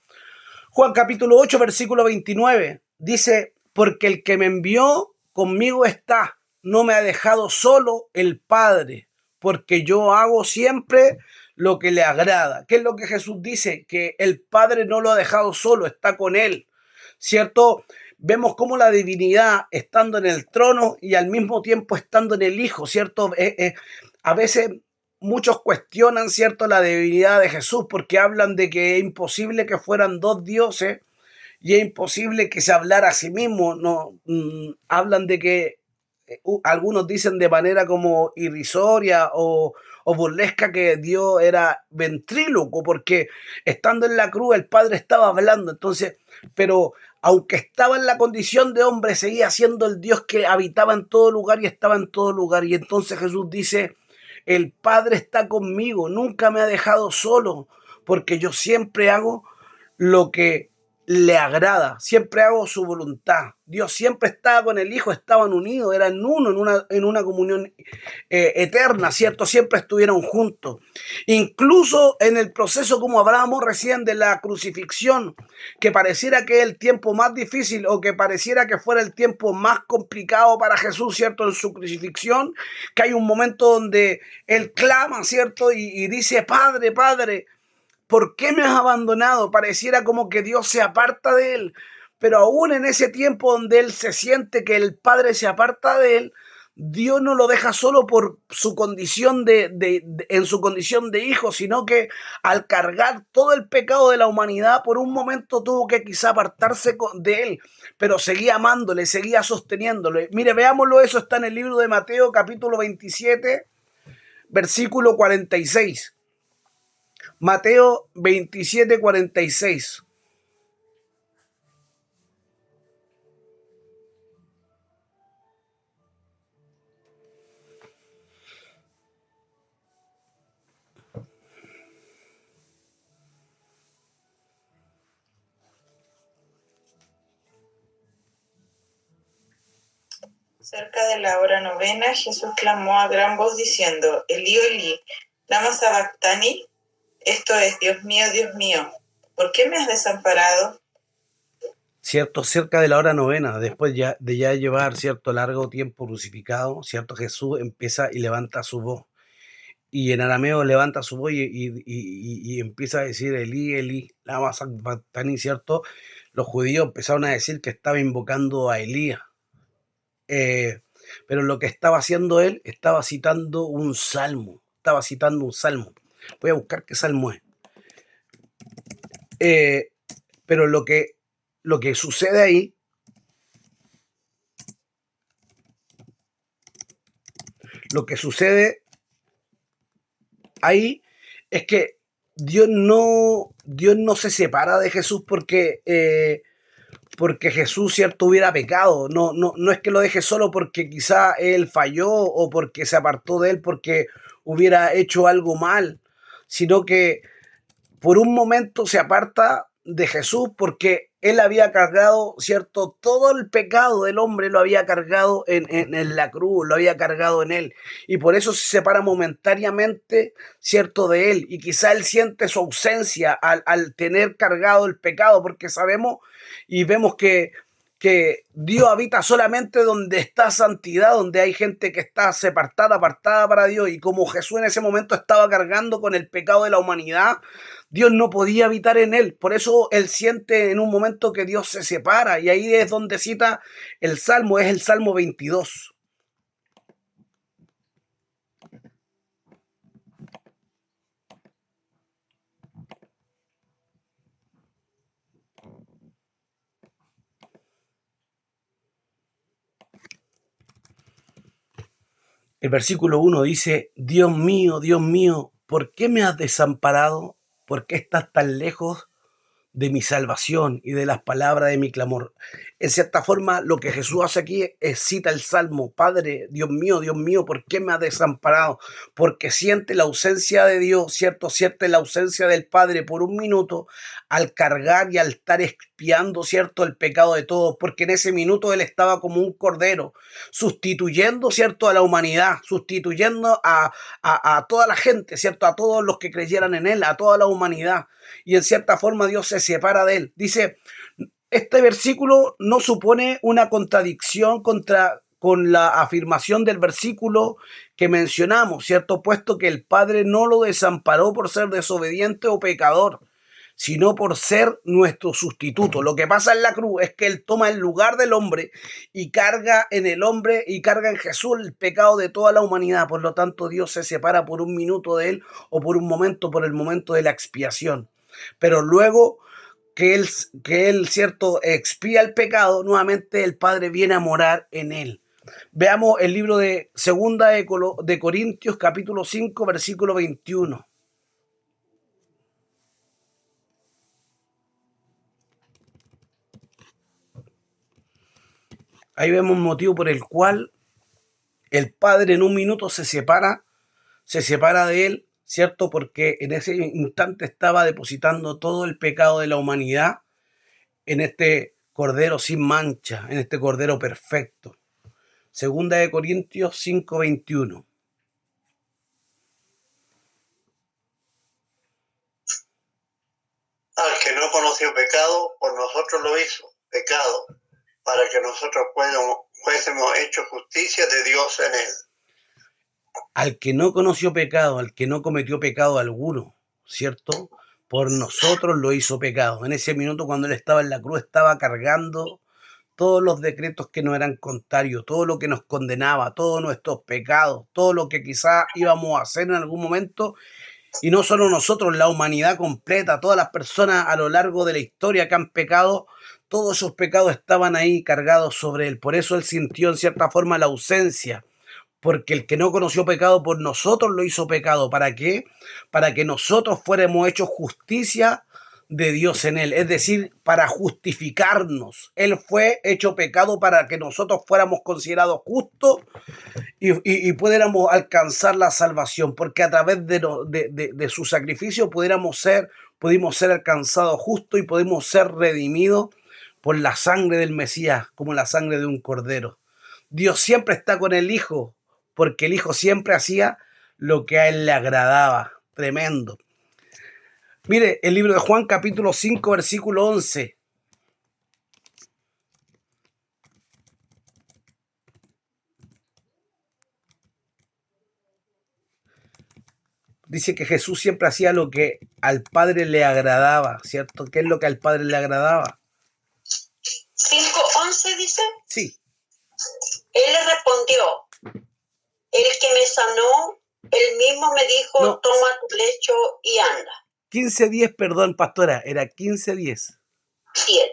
Juan capítulo 8, versículo 29, dice, porque el que me envió conmigo está, no me ha dejado solo el Padre, porque yo hago siempre lo que le agrada. ¿Qué es lo que Jesús dice? Que el Padre no lo ha dejado solo, está con Él, ¿cierto? Vemos cómo la divinidad, estando en el trono y al mismo tiempo estando en el Hijo, ¿cierto? A veces muchos cuestionan, ¿cierto?, la divinidad de Jesús porque hablan de que es imposible que fueran dos dioses y es imposible que se hablara a sí mismo. No, hablan de que algunos dicen de manera como irrisoria o burlesca que Dios era ventríloco porque estando en la cruz el Padre estaba hablando. Entonces, pero aunque estaba en la condición de hombre, seguía siendo el Dios que habitaba en todo lugar y estaba en todo lugar. Y entonces Jesús dice, el Padre está conmigo, nunca me ha dejado solo, porque yo siempre hago lo que le agrada, siempre hago su voluntad. Dios siempre estaba con el Hijo, estaban unidos, eran uno en una comunión eterna, ¿cierto? Siempre estuvieron juntos. Incluso en el proceso, como hablábamos recién, de la crucifixión, que pareciera que es el tiempo más difícil o que pareciera que fuera el tiempo más complicado para Jesús, ¿cierto? En su crucifixión, que hay un momento donde Él clama, ¿cierto? Y dice, Padre, Padre, ¿por qué me has abandonado? Pareciera como que Dios se aparta de él, pero aún en ese tiempo donde él se siente que el Padre se aparta de él, Dios no lo deja solo por su condición en su condición de hijo, sino que al cargar todo el pecado de la humanidad, por un momento tuvo que quizá apartarse de él, pero seguía amándole, seguía sosteniéndole. Mire, veámoslo, eso está en el libro de Mateo, capítulo 27, versículo 46. Mateo 27, 46. Cerca de la hora novena, Jesús clamó a gran voz diciendo, Elí, Elí, lama sabactani, esto es, Dios mío, ¿por qué me has desamparado? Cierto, cerca de la hora novena, después de ya llevar cierto largo tiempo crucificado, cierto, Jesús empieza y levanta su voz. Y en arameo levanta su voz y empieza a decir Elí, Elí, lama sabactani, ¿cierto? Los judíos empezaron a decir que estaba invocando a Elías. Pero lo que estaba haciendo él, estaba citando un salmo. Voy a buscar qué salmo es. Pero lo que sucede ahí, es que Dios no se separa de Jesús porque Jesús, cierto, hubiera pecado. No es que lo deje solo porque quizá él falló o porque se apartó de él porque hubiera hecho algo mal, sino que por un momento se aparta de Jesús porque él había cargado, ¿cierto? Todo el pecado del hombre lo había cargado en la cruz, lo había cargado en él. Y por eso se separa momentáneamente, ¿cierto? De él. Y quizá él siente su ausencia al tener cargado el pecado, porque sabemos y vemos que Dios habita solamente donde está santidad, donde hay gente que está apartada para Dios. Y como Jesús en ese momento estaba cargando con el pecado de la humanidad, Dios no podía habitar en él. Por eso él siente en un momento que Dios se separa. Y ahí es donde cita el Salmo, es el Salmo 22. El versículo 1 dice, Dios mío, ¿por qué me has desamparado? ¿Por qué estás tan lejos de mi salvación y de las palabras de mi clamor. En cierta forma, lo que Jesús hace aquí es cita el Salmo: Padre, Dios mío, ¿por qué me has desamparado? Porque siente la ausencia de Dios, ¿cierto? Siente la ausencia del Padre por un minuto al cargar y al estar expiando, ¿cierto?, el pecado de todos, porque en ese minuto Él estaba como un cordero, sustituyendo, ¿cierto?, a la humanidad, sustituyendo a toda la gente, ¿cierto?, a todos los que creyeran en Él, a toda la humanidad. Y en cierta forma Dios se separa de Él. Dice, este versículo no supone una contradicción con la afirmación del versículo que mencionamos, ¿cierto? Puesto que el Padre no lo desamparó por ser desobediente o pecador, sino por ser nuestro sustituto. Lo que pasa en la cruz es que Él toma el lugar del hombre y carga en el hombre y carga en Jesús el pecado de toda la humanidad. Por lo tanto, Dios se separa por un minuto de Él, o por un momento, por el momento de la expiación. Pero luego que él, cierto, expía el pecado, nuevamente el Padre viene a morar en Él. Veamos el libro de Segunda de Corintios, capítulo 5, versículo 21. Ahí vemos un motivo por el cual el Padre en un minuto se separa de Él, ¿cierto? Porque en ese instante estaba depositando todo el pecado de la humanidad en este Cordero sin mancha, en este Cordero perfecto. Segunda de Corintios 5:21. Al que no conoció pecado, por nosotros lo hizo pecado, para que nosotros fuésemos hechos justicia de Dios en él. Al que no conoció pecado, al que no cometió pecado alguno, ¿cierto? Por nosotros lo hizo pecado. En ese minuto, cuando Él estaba en la cruz, estaba cargando todos los decretos que nos eran contrarios, todo lo que nos condenaba, todos nuestros pecados, todo lo que quizá íbamos a hacer en algún momento. Y no solo nosotros, la humanidad completa, todas las personas a lo largo de la historia que han pecado, todos esos pecados estaban ahí cargados sobre Él. Por eso Él sintió en cierta forma la ausencia, porque el que no conoció pecado por nosotros lo hizo pecado. ¿Para qué? Para que nosotros fuéramos hechos justicia de Dios en Él, es decir, para justificarnos. Él fue hecho pecado para que nosotros fuéramos considerados justos y pudiéramos alcanzar la salvación, porque a través de su sacrificio pudimos ser alcanzados justos y pudimos ser redimidos por la sangre del Mesías, como la sangre de un cordero. Dios siempre está con el Hijo, porque el Hijo siempre hacía lo que a Él le agradaba. Tremendo. Mire, el libro de Juan, capítulo 5, versículo 11. Dice que Jesús siempre hacía lo que al Padre le agradaba, ¿cierto? ¿Qué es lo que al Padre le agradaba? 5:11 dice. Sí. Él le respondió, el que me sanó, él mismo me dijo, No. toma tu lecho y anda. 15:10, perdón, pastora, era 15:10.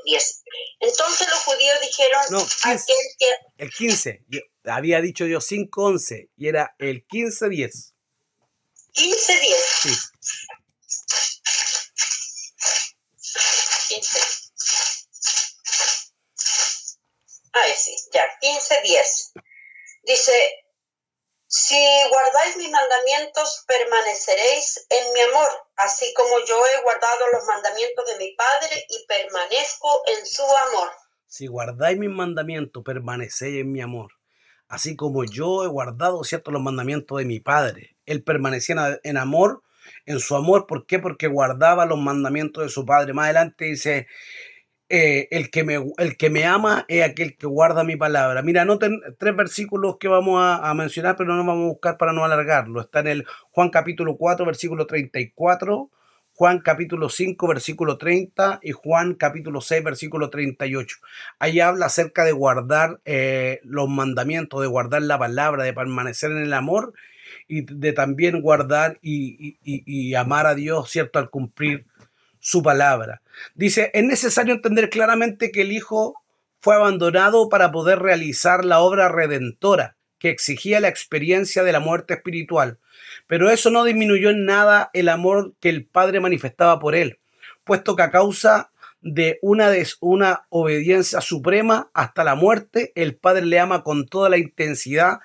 10. Entonces los judíos dijeron, No, 15. El 15. Había dicho yo 5:11 y era el 15:10. 15:10. Sí. 15. Ay, sí, ya, 15:10. Dice, si guardáis mis mandamientos, permaneceréis en mi amor, así como yo he guardado los mandamientos de mi Padre y permanezco en su amor. Si guardáis mis mandamientos, permanecéis en mi amor, así como yo he guardado, ¿cierto?, los mandamientos de mi Padre. Él permanecía en amor, en su amor. ¿Por qué? Porque guardaba los mandamientos de su Padre. Más adelante dice, el que me ama es aquel que guarda mi palabra. Mira, anoten 3 versículos que vamos a mencionar, pero no nos vamos a buscar para no alargarlo. Está en el Juan capítulo 4, versículo 34, Juan capítulo 5, versículo 30 y Juan capítulo 6, versículo 38. Ahí habla acerca de guardar los mandamientos, de guardar la palabra, de permanecer en el amor y de también guardar y amar a Dios, ¿cierto?, al cumplir su palabra. Dice, es necesario entender claramente que el Hijo fue abandonado para poder realizar la obra redentora que exigía la experiencia de la muerte espiritual. Pero eso no disminuyó en nada el amor que el Padre manifestaba por Él, puesto que a causa de una obediencia suprema hasta la muerte, el Padre le ama con toda la intensidad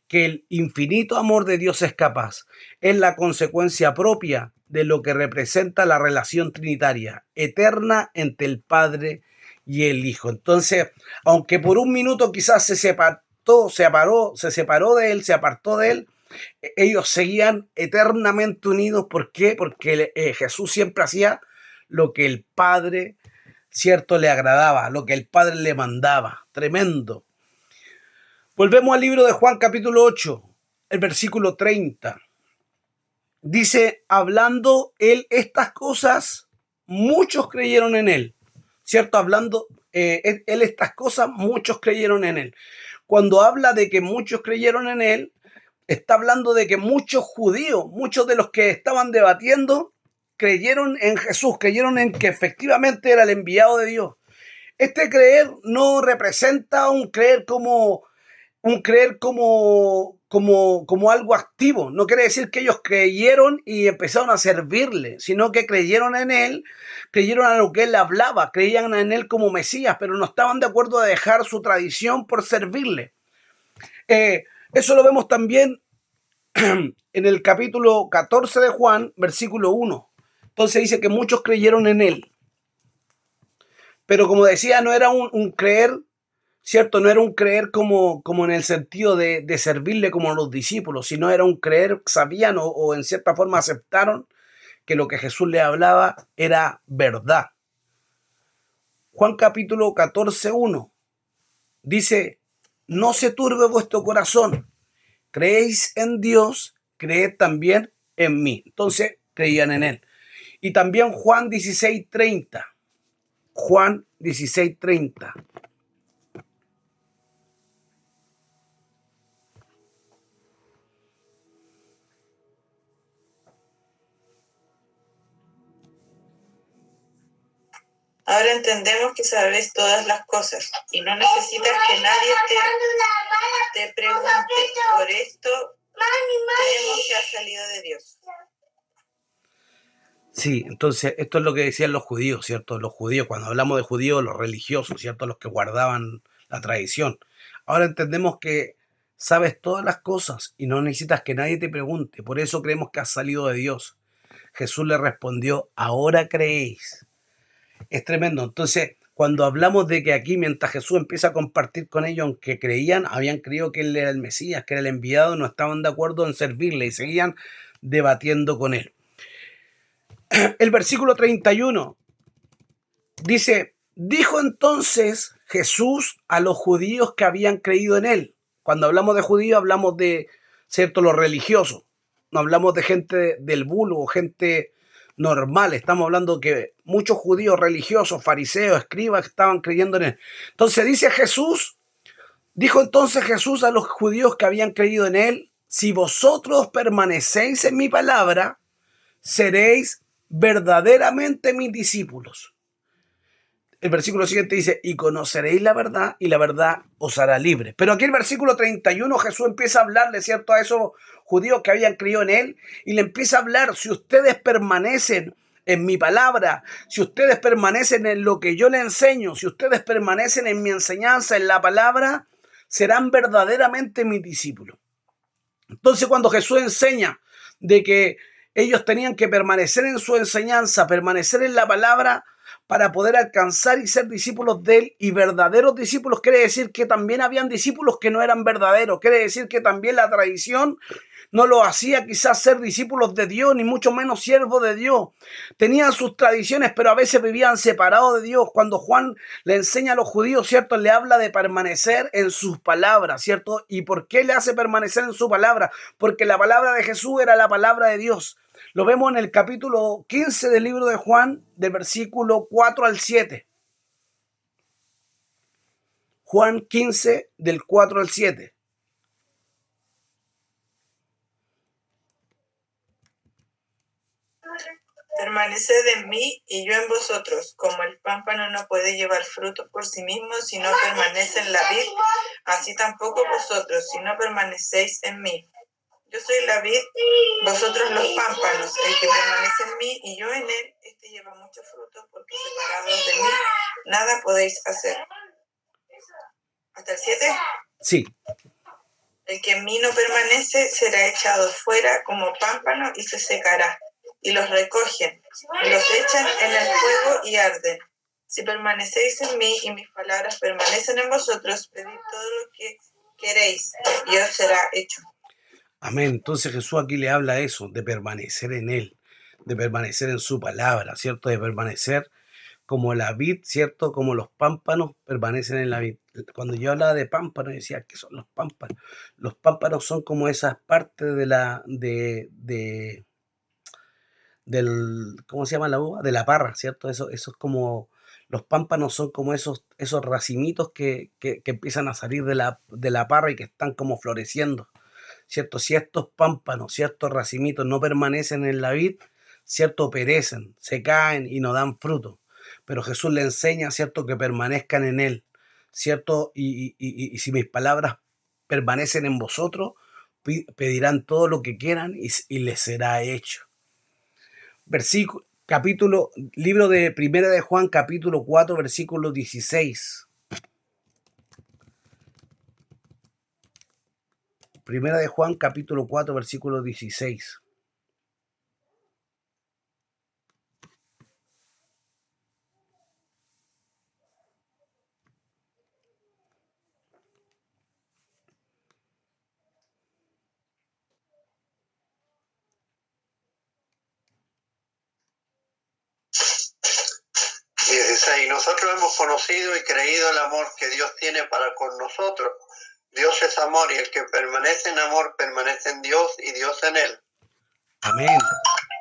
que el infinito amor de Dios es capaz. Es la consecuencia propia de lo que representa la relación trinitaria, eterna entre el Padre y el Hijo. Entonces, aunque por un minuto quizás se separó de él, se apartó de él, ellos seguían eternamente unidos. ¿Por qué? Porque Jesús siempre hacía lo que el Padre, cierto, le agradaba, lo que el Padre le mandaba. Tremendo. Volvemos al libro de Juan capítulo 8, el versículo 30. Dice, hablando él estas cosas, muchos creyeron en él. ¿Cierto? Hablando él estas cosas, muchos creyeron en él. Cuando habla de que muchos creyeron en él, está hablando de que muchos judíos, muchos de los que estaban debatiendo, creyeron en Jesús, creyeron en que efectivamente era el enviado de Dios. Este creer no representa un creer como algo activo. No quiere decir que ellos creyeron y empezaron a servirle, sino que creyeron en él, creyeron a lo que él hablaba, creían en él como Mesías, pero no estaban de acuerdo a dejar su tradición por servirle. Eso lo vemos también en el capítulo 14 de Juan, versículo 1. Entonces dice que muchos creyeron en él. Pero como decía, no era un creer, ¿cierto? No era un creer como en el sentido de servirle como los discípulos, sino era un creer, sabían o en cierta forma aceptaron que lo que Jesús les hablaba era verdad. Juan capítulo 14, 1 dice, no se turbe vuestro corazón, creéis en Dios, creed también en mí. Entonces creían en él. Y también Juan 16, 30. Juan 16, 30. Ahora entendemos que sabes todas las cosas y no necesitas que nadie te pregunte. Por esto creemos que has salido de Dios. Sí, entonces esto es lo que decían los judíos, ¿cierto? Los judíos, cuando hablamos de judíos, los religiosos, ¿cierto? Los que guardaban la tradición. Ahora entendemos que sabes todas las cosas y no necesitas que nadie te pregunte. Por eso creemos que has salido de Dios. Jesús le respondió, ahora creéis. Es tremendo. Entonces, cuando hablamos de que aquí, mientras Jesús empieza a compartir con ellos, aunque creían, habían creído que él era el Mesías, que era el enviado, no estaban de acuerdo en servirle y seguían debatiendo con él. El versículo 31 dice, dijo entonces Jesús a los judíos que habían creído en él. Cuando hablamos de judíos, hablamos de, ¿cierto?, los religiosos. No hablamos de gente del vulgo, gente normal. Estamos hablando que muchos judíos religiosos, fariseos, escribas, estaban creyendo en él. Entonces dijo entonces Jesús a los judíos que habían creído en él, si vosotros permanecéis en mi palabra, seréis verdaderamente mis discípulos. El versículo siguiente dice, y conoceréis la verdad y la verdad os hará libre. Pero aquí el versículo 31 Jesús empieza a hablarle, ¿cierto?, a esos judíos que habían creído en él y le empieza a hablar, si ustedes permanecen en mi palabra, si ustedes permanecen en lo que yo les enseño, si ustedes permanecen en mi enseñanza, en la palabra, serán verdaderamente mis discípulos. Entonces cuando Jesús enseña de que ellos tenían que permanecer en su enseñanza, permanecer en la palabra para poder alcanzar y ser discípulos de él, y verdaderos discípulos quiere decir que también habían discípulos que no eran verdaderos, quiere decir que también la tradición no los hacía quizás ser discípulos de Dios, ni mucho menos siervos de Dios. Tenían sus tradiciones, pero a veces vivían separados de Dios. Cuando Juan le enseña a los judíos, ¿cierto?, le habla de permanecer en sus palabras, ¿cierto? ¿Y por qué le hace permanecer en su palabra? Porque la palabra de Jesús era la palabra de Dios. Lo vemos en el capítulo 15 del libro de Juan, del versículo 4 al 7. Juan 15, del 4 al 7. Permaneced en mí y yo en vosotros, como el pámpano no puede llevar fruto por sí mismo si no permanece en la vid, así tampoco vosotros, si no permanecéis en mí. Yo soy la vid, vosotros los pámpanos. El que permanece en mí y yo en él, este lleva mucho fruto, porque separados de mí nada podéis hacer. ¿Hasta el 7? Sí. El que en mí no permanece será echado fuera como pámpano y se secará. Y los recogen, y los echan en el fuego y arden. Si permanecéis en mí y mis palabras permanecen en vosotros, pedid todo lo que queréis y os será hecho. Amén. Entonces Jesús aquí le habla eso, de permanecer en Él, de permanecer en su palabra, ¿cierto? De permanecer como la vid, ¿cierto? Como los pámpanos permanecen en la vid. Cuando yo hablaba de pámpanos, decía, ¿qué son los pámpanos? Los pámpanos son como esas partes del, ¿cómo se llama la uva? De la parra, ¿cierto? Eso es como, los pámpanos son como esos racimitos que empiezan a salir de la parra y que están como floreciendo, ¿cierto? Si estos pámpanos, ciertos racimitos no permanecen en la vid, ¿cierto? Perecen, se caen y no dan fruto. Pero Jesús le enseña, ¿cierto? Que permanezcan en Él, ¿cierto? Y si mis palabras permanecen en vosotros, pedirán todo lo que quieran y les será hecho. Libro de Primera de Juan, capítulo 4, versículo 16. Primera de Juan, capítulo 4, versículo 16. Y 16. Nosotros hemos conocido y creído el amor que Dios tiene para con nosotros. Dios es amor y el que permanece en amor permanece en Dios y Dios en él. Amén.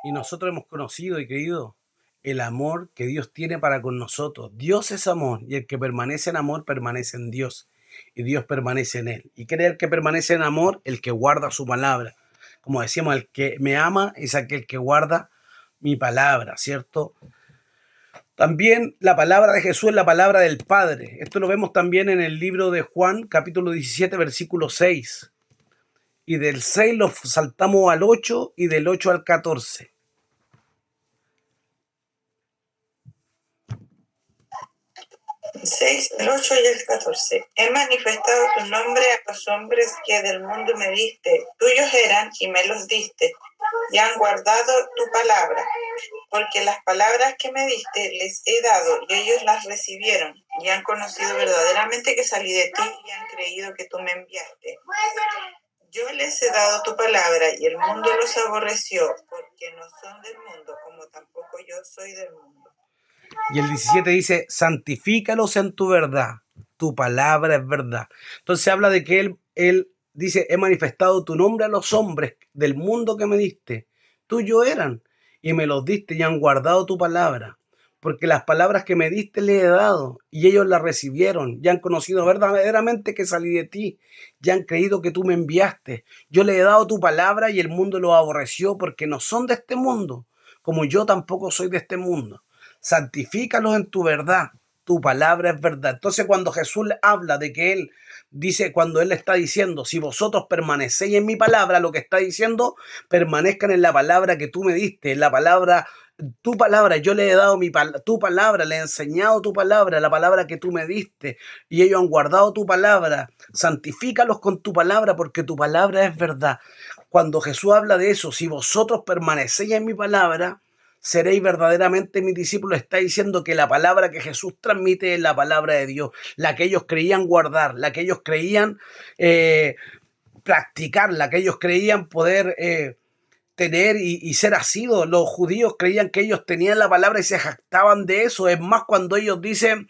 Y nosotros hemos conocido y creído el amor que Dios tiene para con nosotros. Dios es amor y el que permanece en amor permanece en Dios y Dios permanece en él. ¿Y creer que permanece en amor? El que guarda su palabra. Como decíamos, el que me ama es aquel que guarda mi palabra, ¿cierto? También la palabra de Jesús es la palabra del Padre. Esto lo vemos también en el libro de Juan, capítulo 17, versículo 6. Y del 6 lo saltamos al 8 y del 8 al 14. 6, el 8 y el 14. He manifestado tu nombre a los hombres que del mundo me diste. Tuyos eran y me los diste. Y han guardado tu palabra. Porque las palabras que me diste les he dado y ellos las recibieron. Y han conocido verdaderamente que salí de ti y han creído que tú me enviaste. Yo les he dado tu palabra y el mundo los aborreció porque no son del mundo como tampoco yo soy del mundo. Y el 17 dice, santifícalos en tu verdad, tu palabra es verdad. Entonces habla de que él dice, he manifestado tu nombre a los hombres del mundo que me diste. Tuyos eran y me los diste y han guardado tu palabra. Porque las palabras que me diste les he dado y ellos las recibieron. Ya han conocido verdaderamente que salí de ti. Ya han creído que tú me enviaste. Yo les he dado tu palabra y el mundo los aborreció porque no son de este mundo, como yo tampoco soy de este mundo. Santifícalos en tu verdad, tu palabra es verdad. Entonces cuando Jesús habla de que Él dice, cuando Él está diciendo, si vosotros permanecéis en mi palabra, lo que está diciendo, permanezcan en la palabra que tú me diste, en la palabra, tu palabra, yo le he dado tu palabra, le he enseñado tu palabra, la palabra que tú me diste, y ellos han guardado tu palabra. Santifícalos con tu palabra, porque tu palabra es verdad. Cuando Jesús habla de eso, si vosotros permanecéis en mi palabra, seréis verdaderamente mis discípulos. Está diciendo que la palabra que Jesús transmite es la palabra de Dios, la que ellos creían guardar, la que ellos creían practicar, la que ellos creían poder tener y ser asidos. Los judíos creían que ellos tenían la palabra y se jactaban de eso. Es más, cuando ellos dicen,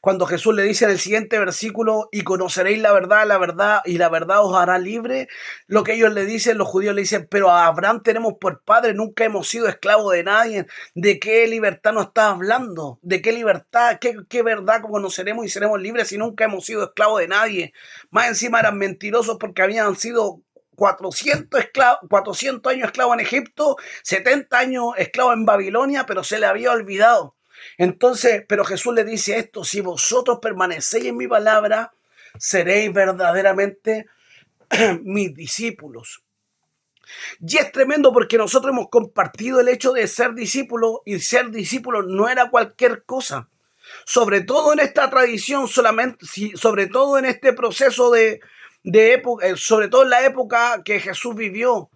cuando Jesús le dice en el siguiente versículo, y conoceréis la verdad, y la verdad os hará libre, lo que ellos le dicen, los judíos le dicen, pero a Abraham tenemos por padre, nunca hemos sido esclavos de nadie. ¿De qué libertad nos estás hablando? ¿De qué libertad? ¿Qué verdad conoceremos y seremos libres si nunca hemos sido esclavos de nadie? Más encima eran mentirosos porque habían sido 400 años esclavos en Egipto, 70 años esclavos en Babilonia, pero se le había olvidado. Entonces, pero Jesús le dice esto, si vosotros permanecéis en mi palabra, seréis verdaderamente mis discípulos. Y es tremendo porque nosotros hemos compartido el hecho de ser discípulos, y ser discípulos no era cualquier cosa. Sobre todo en esta tradición, sobre todo en este proceso de época, sobre todo en la época que Jesús vivió,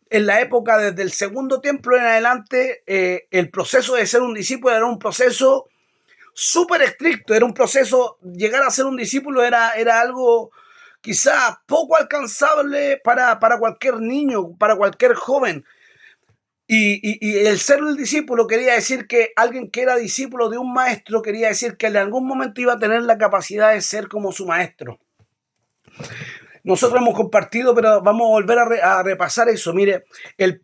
en la época desde el segundo templo en adelante, el proceso de ser un discípulo era un proceso súper estricto, era un proceso, llegar a ser un discípulo era algo quizá poco alcanzable para cualquier niño, para cualquier joven. Y el ser el discípulo quería decir que alguien que era discípulo de un maestro quería decir que en algún momento iba a tener la capacidad de ser como su maestro. Nosotros hemos compartido, pero vamos a volver a repasar eso. Mire, el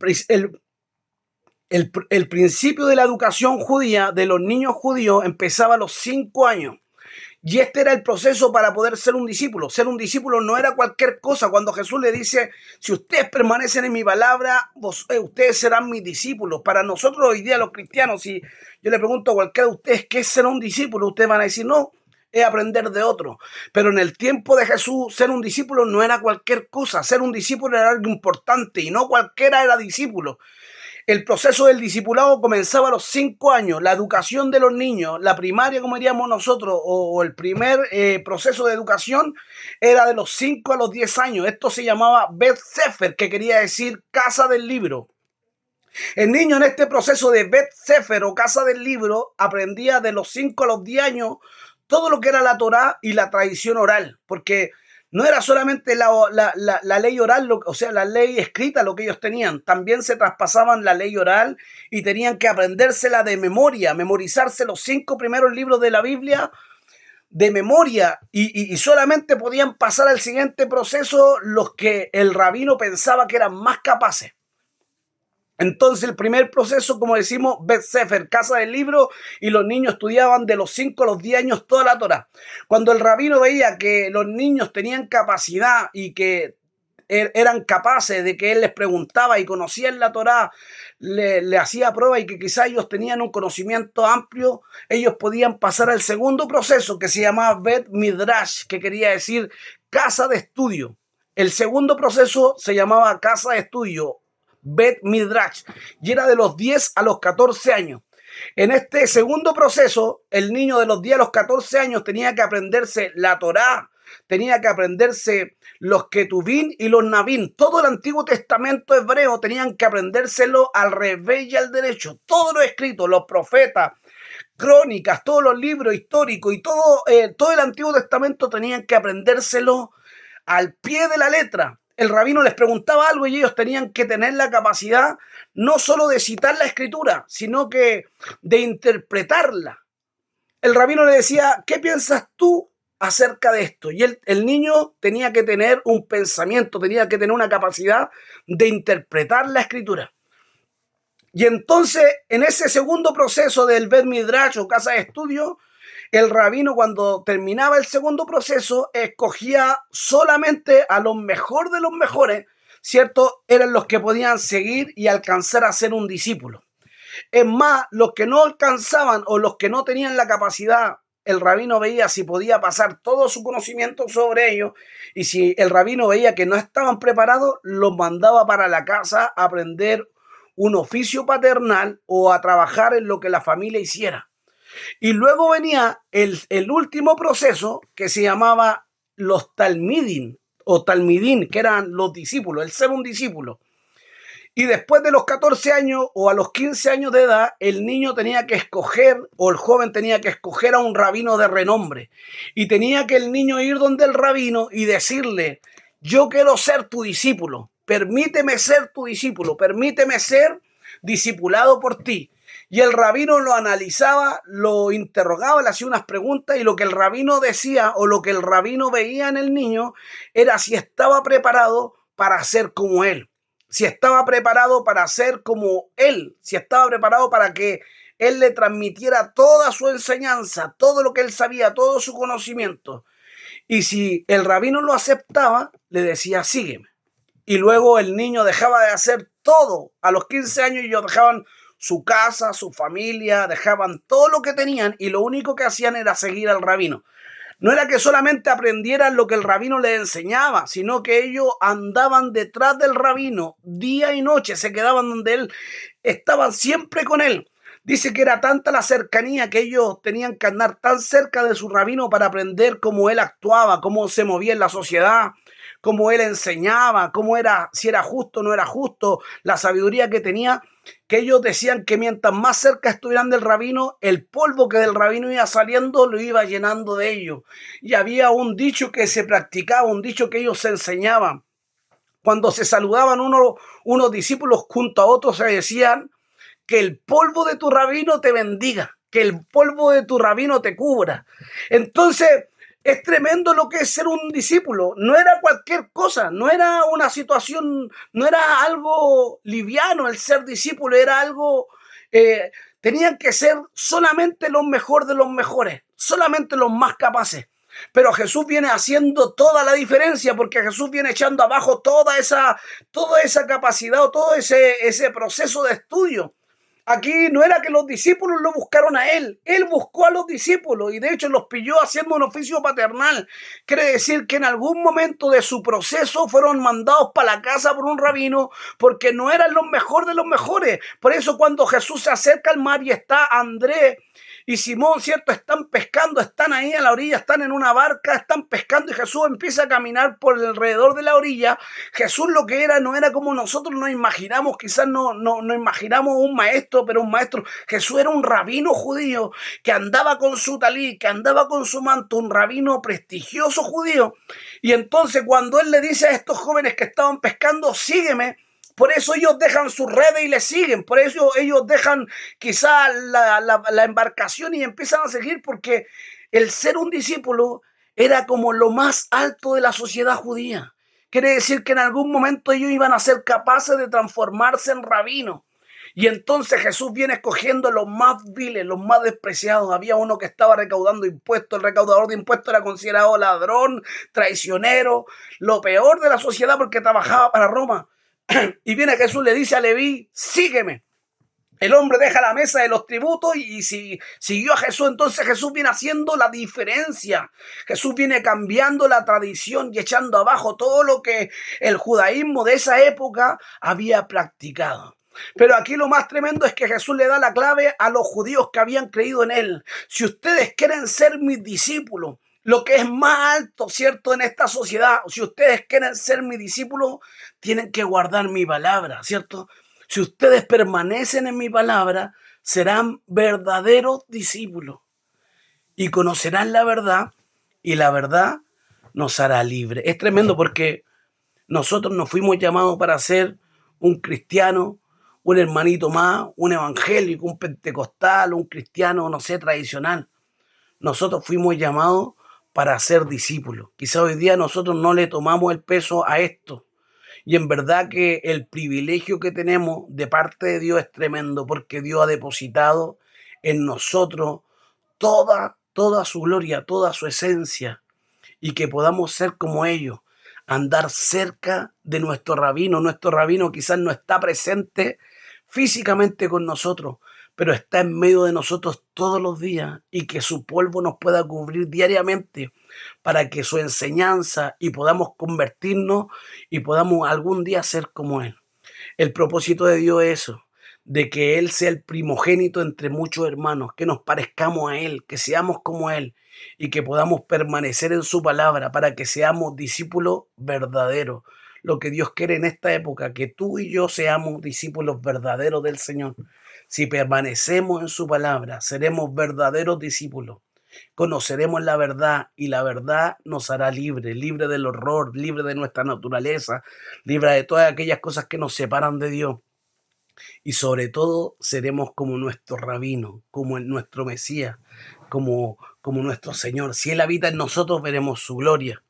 principio de la educación judía de los niños judíos empezaba a los 5 años. Y este era el proceso para poder ser un discípulo. Ser un discípulo no era cualquier cosa. Cuando Jesús le dice, si ustedes permanecen en mi palabra, ustedes serán mis discípulos. Para nosotros hoy día los cristianos, si yo le pregunto a cualquiera de ustedes qué es ser un discípulo, ustedes van a decir, no, es aprender de otro. Pero en el tiempo de Jesús, ser un discípulo no era cualquier cosa. Ser un discípulo era algo importante y no cualquiera era discípulo. El proceso del discipulado comenzaba a los 5 años. La educación de los niños, la primaria, como diríamos nosotros, o el primer proceso de educación era de los 5 a los 10 años. Esto se llamaba Bet Sefer, que quería decir casa del libro. El niño en este proceso de Bet Sefer o casa del libro aprendía de los 5 a los 10 años todo lo que era la Torá y la tradición oral, porque no era solamente la ley oral, o sea, la ley escrita lo que ellos tenían. También se traspasaban la ley oral y tenían que aprendérsela de memoria, memorizarse los 5 primeros libros de la Biblia de memoria. Y solamente podían pasar al siguiente proceso los que el rabino pensaba que eran más capaces. Entonces el primer proceso, como decimos, Bet Sefer, casa del libro, y los niños estudiaban de los 5 a los 10 años toda la Torá. Cuando el rabino veía que los niños tenían capacidad y que eran capaces de que él les preguntaba y conocían la Torá, le hacía prueba y que quizá ellos tenían un conocimiento amplio, ellos podían pasar al segundo proceso que se llamaba Bet Midrash, que quería decir casa de estudio. El segundo proceso se llamaba casa de estudio, Bet Midrash, y era de los 10 a los 14 años. En este segundo proceso, el niño de los 10 a los 14 años tenía que aprenderse la Torá, tenía que aprenderse los Ketubín y los Nabín. Todo el Antiguo Testamento hebreo tenían que aprendérselo al revés y al derecho. Todo lo escrito, los profetas, crónicas, todos los libros históricos y todo el Antiguo Testamento tenían que aprendérselo al pie de la letra. El rabino les preguntaba algo y ellos tenían que tener la capacidad no solo de citar la escritura, sino que de interpretarla. El rabino le decía, ¿qué piensas tú acerca de esto? Y el niño tenía que tener un pensamiento, tenía que tener una capacidad de interpretar la escritura. Y entonces, en ese segundo proceso del Bet Midrash o casa de estudio, el rabino, cuando terminaba el segundo proceso, escogía solamente a los mejores de los mejores, ¿cierto? Eran los que podían seguir y alcanzar a ser un discípulo. Es más, los que no alcanzaban o los que no tenían la capacidad, el rabino veía si podía pasar todo su conocimiento sobre ellos, y si el rabino veía que no estaban preparados, los mandaba para la casa a aprender un oficio paternal o a trabajar en lo que la familia hiciera. Y luego venía el último proceso que se llamaba los talmidim o talmidín, que eran los discípulos, el ser un discípulo. Y después de los 14 años o a los 15 años de edad, el niño tenía que escoger, o el joven tenía que escoger a un rabino de renombre. Y tenía que el niño ir donde el rabino y decirle, yo quiero ser tu discípulo, permíteme ser tu discípulo, permíteme ser discipulado por ti. Y el rabino lo analizaba, lo interrogaba, le hacía unas preguntas y lo que el rabino decía o lo que el rabino veía en el niño era si estaba preparado para ser como él, si estaba preparado para ser como él, si estaba preparado para que él le transmitiera toda su enseñanza, todo lo que él sabía, todo su conocimiento. Y si el rabino lo aceptaba, le decía, sígueme. Y luego el niño dejaba de hacer todo. A los 15 años ellos dejaban su casa, su familia, dejaban todo lo que tenían y lo único que hacían era seguir al rabino. No era que solamente aprendieran lo que el rabino les enseñaba, sino que ellos andaban detrás del rabino día y noche, se quedaban donde él, estaban siempre con él. Dice que era tanta la cercanía que ellos tenían que andar tan cerca de su rabino para aprender cómo él actuaba, cómo se movía en la sociedad, cómo él enseñaba, cómo era, si era justo o no era justo, la sabiduría que tenía, que ellos decían que mientras más cerca estuvieran del rabino, el polvo que del rabino iba saliendo lo iba llenando de ellos. Y había un dicho que se practicaba, un dicho que ellos se enseñaban. Cuando se saludaban unos discípulos junto a otros, se decían que el polvo de tu rabino te bendiga, que el polvo de tu rabino te cubra. Entonces, es tremendo lo que es ser un discípulo. No era cualquier cosa, no era una situación, no era algo liviano el ser discípulo, era algo, tenían que ser solamente los mejores de los mejores, solamente los más capaces. Pero Jesús viene haciendo toda la diferencia, porque Jesús viene echando abajo toda esa capacidad o todo ese proceso de estudio. Aquí no era que los discípulos lo buscaron a él buscó a los discípulos y de hecho los pilló haciendo un oficio paternal. Quiere decir que en algún momento de su proceso fueron mandados para la casa por un rabino porque no eran los mejores de los mejores. Por eso cuando Jesús se acerca al mar y está Andrés y Simón, ¿cierto? Están pescando, están ahí a la orilla, están en una barca, están pescando y Jesús empieza a caminar por alrededor de la orilla. Jesús lo que era, no era como nosotros nos imaginamos, quizás no imaginamos un maestro, pero un maestro. Jesús era un rabino judío que andaba con su talí, que andaba con su manto, un rabino prestigioso judío. Y entonces cuando él le dice a estos jóvenes que estaban pescando, sígueme, por eso ellos dejan sus redes y le siguen. Por eso ellos dejan quizá la embarcación y empiezan a seguir, porque el ser un discípulo era como lo más alto de la sociedad judía. Quiere decir que en algún momento ellos iban a ser capaces de transformarse en rabinos. Y entonces Jesús viene escogiendo los más viles, los más despreciados. Había uno que estaba recaudando impuestos. El recaudador de impuestos era considerado ladrón, traicionero, lo peor de la sociedad porque trabajaba para Roma. Y viene Jesús, le dice a Leví, sígueme. El hombre deja la mesa de los tributos y si siguió a Jesús, entonces Jesús viene haciendo la diferencia. Jesús viene cambiando la tradición y echando abajo todo lo que el judaísmo de esa época había practicado. Pero aquí lo más tremendo es que Jesús le da la clave a los judíos que habían creído en él. Si ustedes quieren ser mis discípulos, lo que es más alto, ¿cierto? En esta sociedad, si ustedes quieren ser mis discípulos, tienen que guardar mi palabra, ¿cierto? Si ustedes permanecen en mi palabra, serán verdaderos discípulos y conocerán la verdad y la verdad nos hará libres. Es tremendo porque nosotros nos fuimos llamados para ser un cristiano, un hermanito más, un evangélico, un pentecostal, un cristiano, no sé, tradicional. Nosotros fuimos llamados para ser discípulos. Quizá hoy día nosotros no le tomamos el peso a esto. Y en verdad que el privilegio que tenemos de parte de Dios es tremendo porque Dios ha depositado en nosotros toda su gloria, toda su esencia y que podamos ser como ellos, andar cerca de nuestro rabino. Nuestro rabino quizás no está presente físicamente con nosotros, pero está en medio de nosotros todos los días y que su polvo nos pueda cubrir diariamente para que su enseñanza y podamos convertirnos y podamos algún día ser como él. El propósito de Dios es eso, de que él sea el primogénito entre muchos hermanos, que nos parezcamos a él, que seamos como él y que podamos permanecer en su palabra para que seamos discípulos verdaderos. Lo que Dios quiere en esta época, que tú y yo seamos discípulos verdaderos del Señor. Si permanecemos en su palabra, seremos verdaderos discípulos. Conoceremos la verdad y la verdad nos hará libre, libre del horror, libre de nuestra naturaleza, libre de todas aquellas cosas que nos separan de Dios. Y sobre todo seremos como nuestro rabino, como nuestro Mesías, como nuestro Señor. Si Él habita en nosotros, veremos su gloria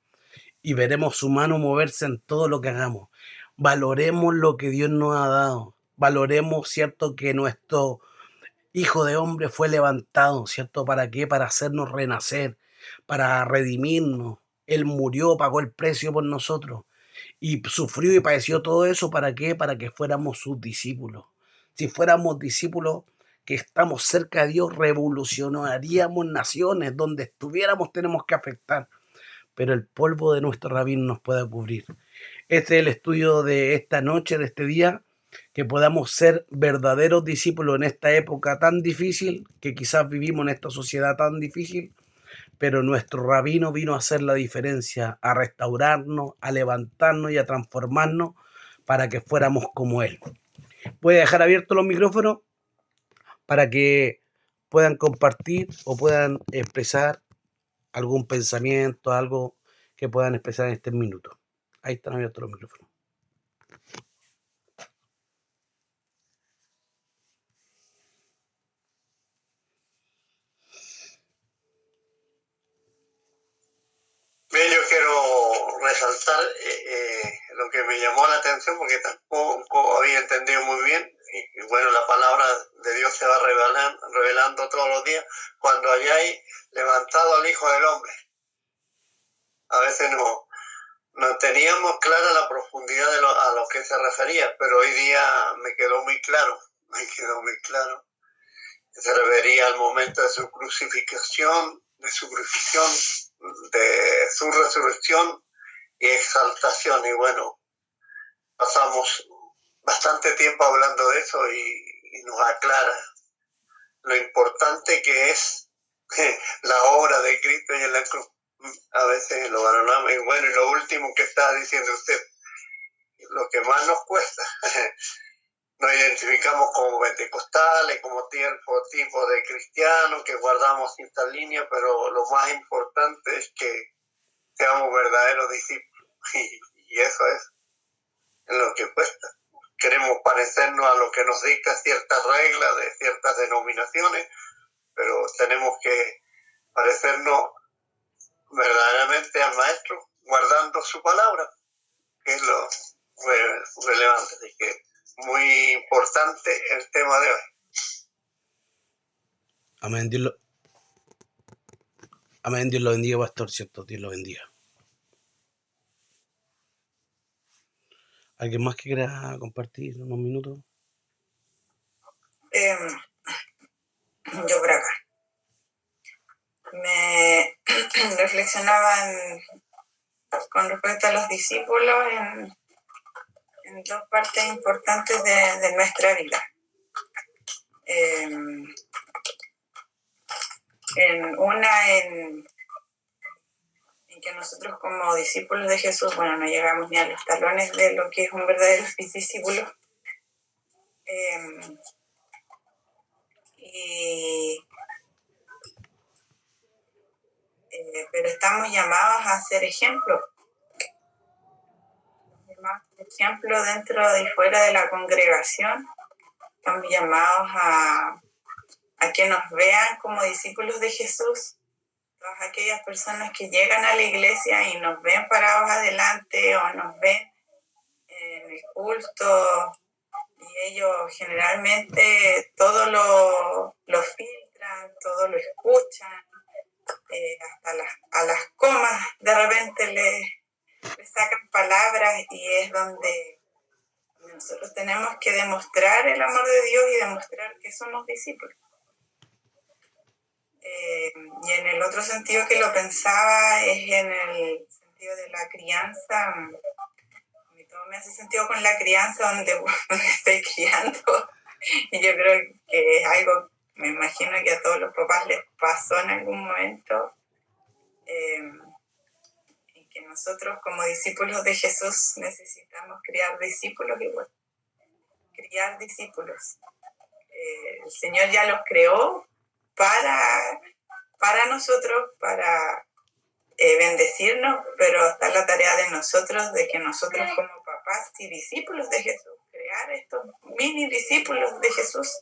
y veremos su mano moverse en todo lo que hagamos. Valoremos lo que Dios nos ha dado. Valoremos, ¿cierto?, que nuestro Hijo de hombre fue levantado, ¿cierto? ¿Para qué? Para hacernos renacer, para redimirnos. Él murió, pagó el precio por nosotros y sufrió y padeció todo eso. ¿Para qué? Para que fuéramos sus discípulos. Si fuéramos discípulos, que estamos cerca de Dios, revolucionaríamos naciones. Donde estuviéramos tenemos que afectar, pero el polvo de nuestro rabino nos puede cubrir. Este es el estudio de esta noche, de este día, que podamos ser verdaderos discípulos en esta época tan difícil, que quizás vivimos en esta sociedad tan difícil, pero nuestro rabino vino a hacer la diferencia, a restaurarnos, a levantarnos y a transformarnos para que fuéramos como Él. Voy a dejar abiertos los micrófonos para que puedan compartir o puedan expresar algún pensamiento, algo que puedan expresar en este minuto. Ahí están abiertos los micrófonos. Bien, yo quiero resaltar lo que me llamó la atención porque tampoco había entendido muy bien. Y bueno, la palabra de Dios se va revelando todos los días cuando hayáis levantado al Hijo del Hombre. A veces no teníamos clara la profundidad a lo que se refería, pero hoy día me quedó muy claro. Se refería al momento de su crucifixión, de su resurrección y exaltación. Y bueno, pasamos bastante tiempo hablando de eso y nos aclara lo importante que es la obra de Cristo y en la cruz. A veces lo valoramos. Y bueno, y lo último que está diciendo usted, lo que más nos cuesta. Nos identificamos como pentecostales, como tipo de cristianos que guardamos ciertas líneas, pero lo más importante es que seamos verdaderos discípulos. Y eso es lo que cuesta. Queremos parecernos a lo que nos dicta ciertas reglas de ciertas denominaciones, pero tenemos que parecernos verdaderamente al Maestro, guardando su palabra, que es lo relevante. Así que muy importante el tema de hoy. Amén, Dios lo bendiga, pastor, ¿cierto? Dios lo bendiga. ¿Alguien más que quiera compartir unos minutos? Yo por acá. Me reflexionaba con respecto a los discípulos en dos partes importantes de nuestra vida. En que nosotros como discípulos de Jesús, bueno, no llegamos ni a los talones de lo que es un verdadero discípulo. Pero estamos llamados a ser ejemplo dentro y fuera de la congregación. Estamos llamados a que nos vean como discípulos de Jesús. Todas aquellas personas que llegan a la iglesia y nos ven parados adelante o nos ven en el culto, y ellos generalmente todo lo filtran, todo lo escuchan, hasta a las comas de repente le sacan palabras, y es donde nosotros tenemos que demostrar el amor de Dios y demostrar que somos discípulos. Y en el otro sentido que lo pensaba es en el sentido de la crianza. A mí todo me hace sentido con la crianza donde estoy criando, y yo creo que es algo, me imagino que a todos los papás les pasó en algún momento, en que nosotros como discípulos de Jesús necesitamos criar discípulos igual. Criar discípulos. El Señor ya los creó para nosotros, para bendecirnos, pero está la tarea de nosotros, de que nosotros como papás y discípulos de Jesús, crear estos mini discípulos de Jesús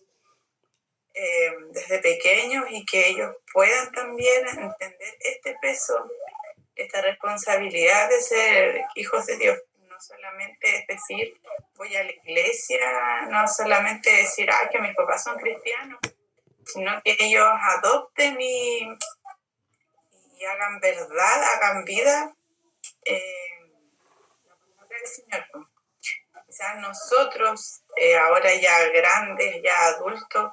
desde pequeños, y que ellos puedan también entender este peso, esta responsabilidad de ser hijos de Dios. No solamente es decir, voy a la iglesia, no solamente decir, que mis papás son cristianos, sino que ellos adopten y hagan verdad, hagan vida la palabra del Señor. Quizás nosotros, ahora ya grandes, ya adultos,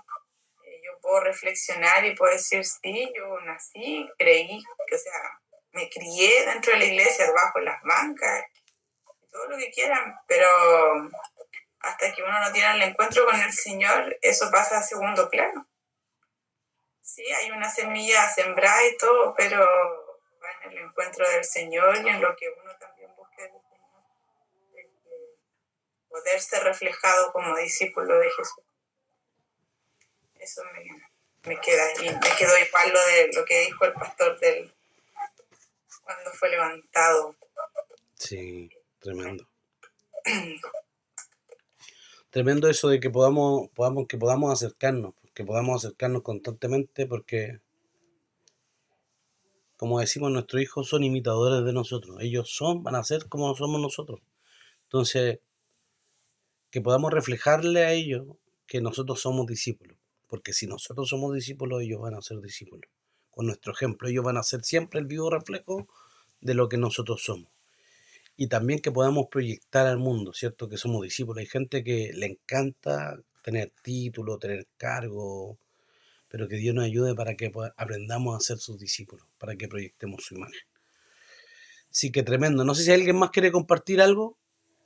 puedo reflexionar y puedo decir, sí, yo nací, creí, que, o sea, me crié dentro de la iglesia, debajo de las bancas, todo lo que quieran, pero hasta que uno no tiene el encuentro con el Señor, eso pasa a segundo plano. Sí, hay una semilla sembrada y todo, pero va en el encuentro del Señor y en lo que uno también busca del Señor, poder ser reflejado como discípulo de Jesús. Eso me queda, y me quedó igual lo que dijo el pastor cuando fue levantado. Sí, tremendo. Tremendo eso de que podamos acercarnos constantemente, porque como decimos, nuestros hijos son imitadores de nosotros. Ellos van a ser como somos nosotros. Entonces, que podamos reflejarle a ellos que nosotros somos discípulos. Porque si nosotros somos discípulos, ellos van a ser discípulos. Con nuestro ejemplo, ellos van a ser siempre el vivo reflejo de lo que nosotros somos. Y también que podamos proyectar al mundo, ¿cierto? Que somos discípulos. Hay gente que le encanta tener título, tener cargo, pero que Dios nos ayude para que aprendamos a ser sus discípulos, para que proyectemos su imagen. Sí, que tremendo. No sé si alguien más quiere compartir algo,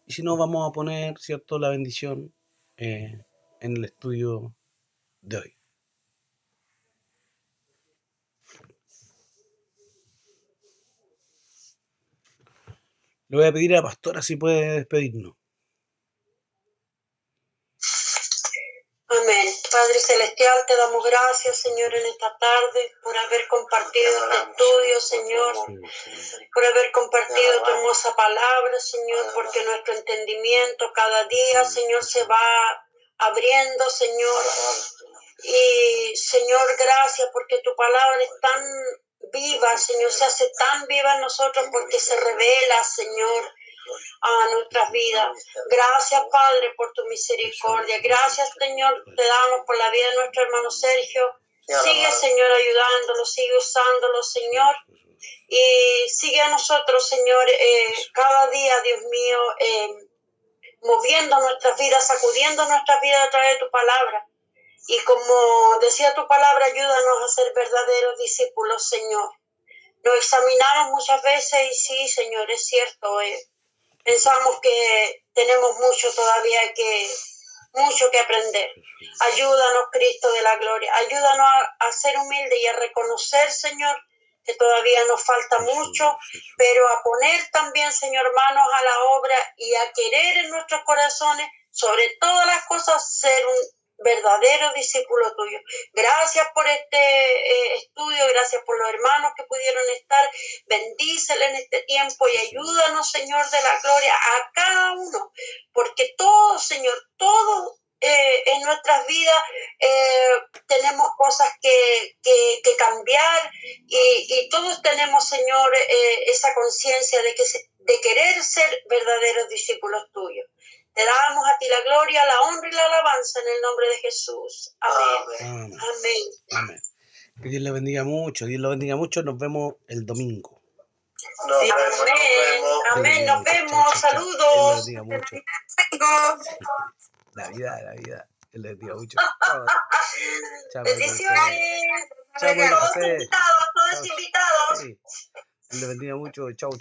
y si no, vamos a poner, ¿cierto?, la bendición en el estudio de hoy. Le voy a pedir a la pastora si puede despedirnos. Amén. Padre Celestial, te damos gracias, Señor, en esta tarde por haber compartido este estudio, Señor, por haber compartido tu hermosa palabra, Señor, porque nuestro entendimiento cada día, Señor, se va abriendo, Señor. Y, Señor, gracias porque tu palabra es tan viva, Señor, se hace tan viva en nosotros porque se revela, Señor, a nuestras vidas. Gracias, Padre, por tu misericordia. Gracias, Señor, te damos por la vida de nuestro hermano Sergio. Sigue, Señor, ayudándolo, sigue usándolo, Señor. Y sigue a nosotros, Señor, cada día, Dios mío, moviendo nuestras vidas, sacudiendo nuestras vidas a través de tu palabra. Y como decía tu palabra, ayúdanos a ser verdaderos discípulos, Señor. Nos examinamos muchas veces y sí, Señor, es cierto, pensamos que tenemos mucho que aprender. Ayúdanos, Cristo de la gloria. Ayúdanos a ser humildes y a reconocer, Señor, que todavía nos falta mucho, pero a poner también, Señor, manos a la obra y a querer en nuestros corazones, sobre todas las cosas, ser un verdadero discípulo tuyo. Gracias por este estudio, gracias por los hermanos que pudieron estar. Bendícele en este tiempo y ayúdanos, Señor de la gloria, a cada uno, porque todos, Señor, todos en nuestras vidas tenemos cosas que cambiar y todos tenemos, Señor, esa conciencia de querer ser verdaderos discípulos tuyos. Te damos a ti la gloria, la honra y la alabanza en el nombre de Jesús. Amén. Amén. Amén. Que Dios le bendiga mucho. Dios lo bendiga mucho. Nos vemos el domingo. Amén. Nos vemos. Saludos. Dios le bendiga mucho. La vida. Dios le bendiga mucho. Chao. Bendiciones. Chao, Todos invitados. sí. Dios le bendiga mucho. Chau.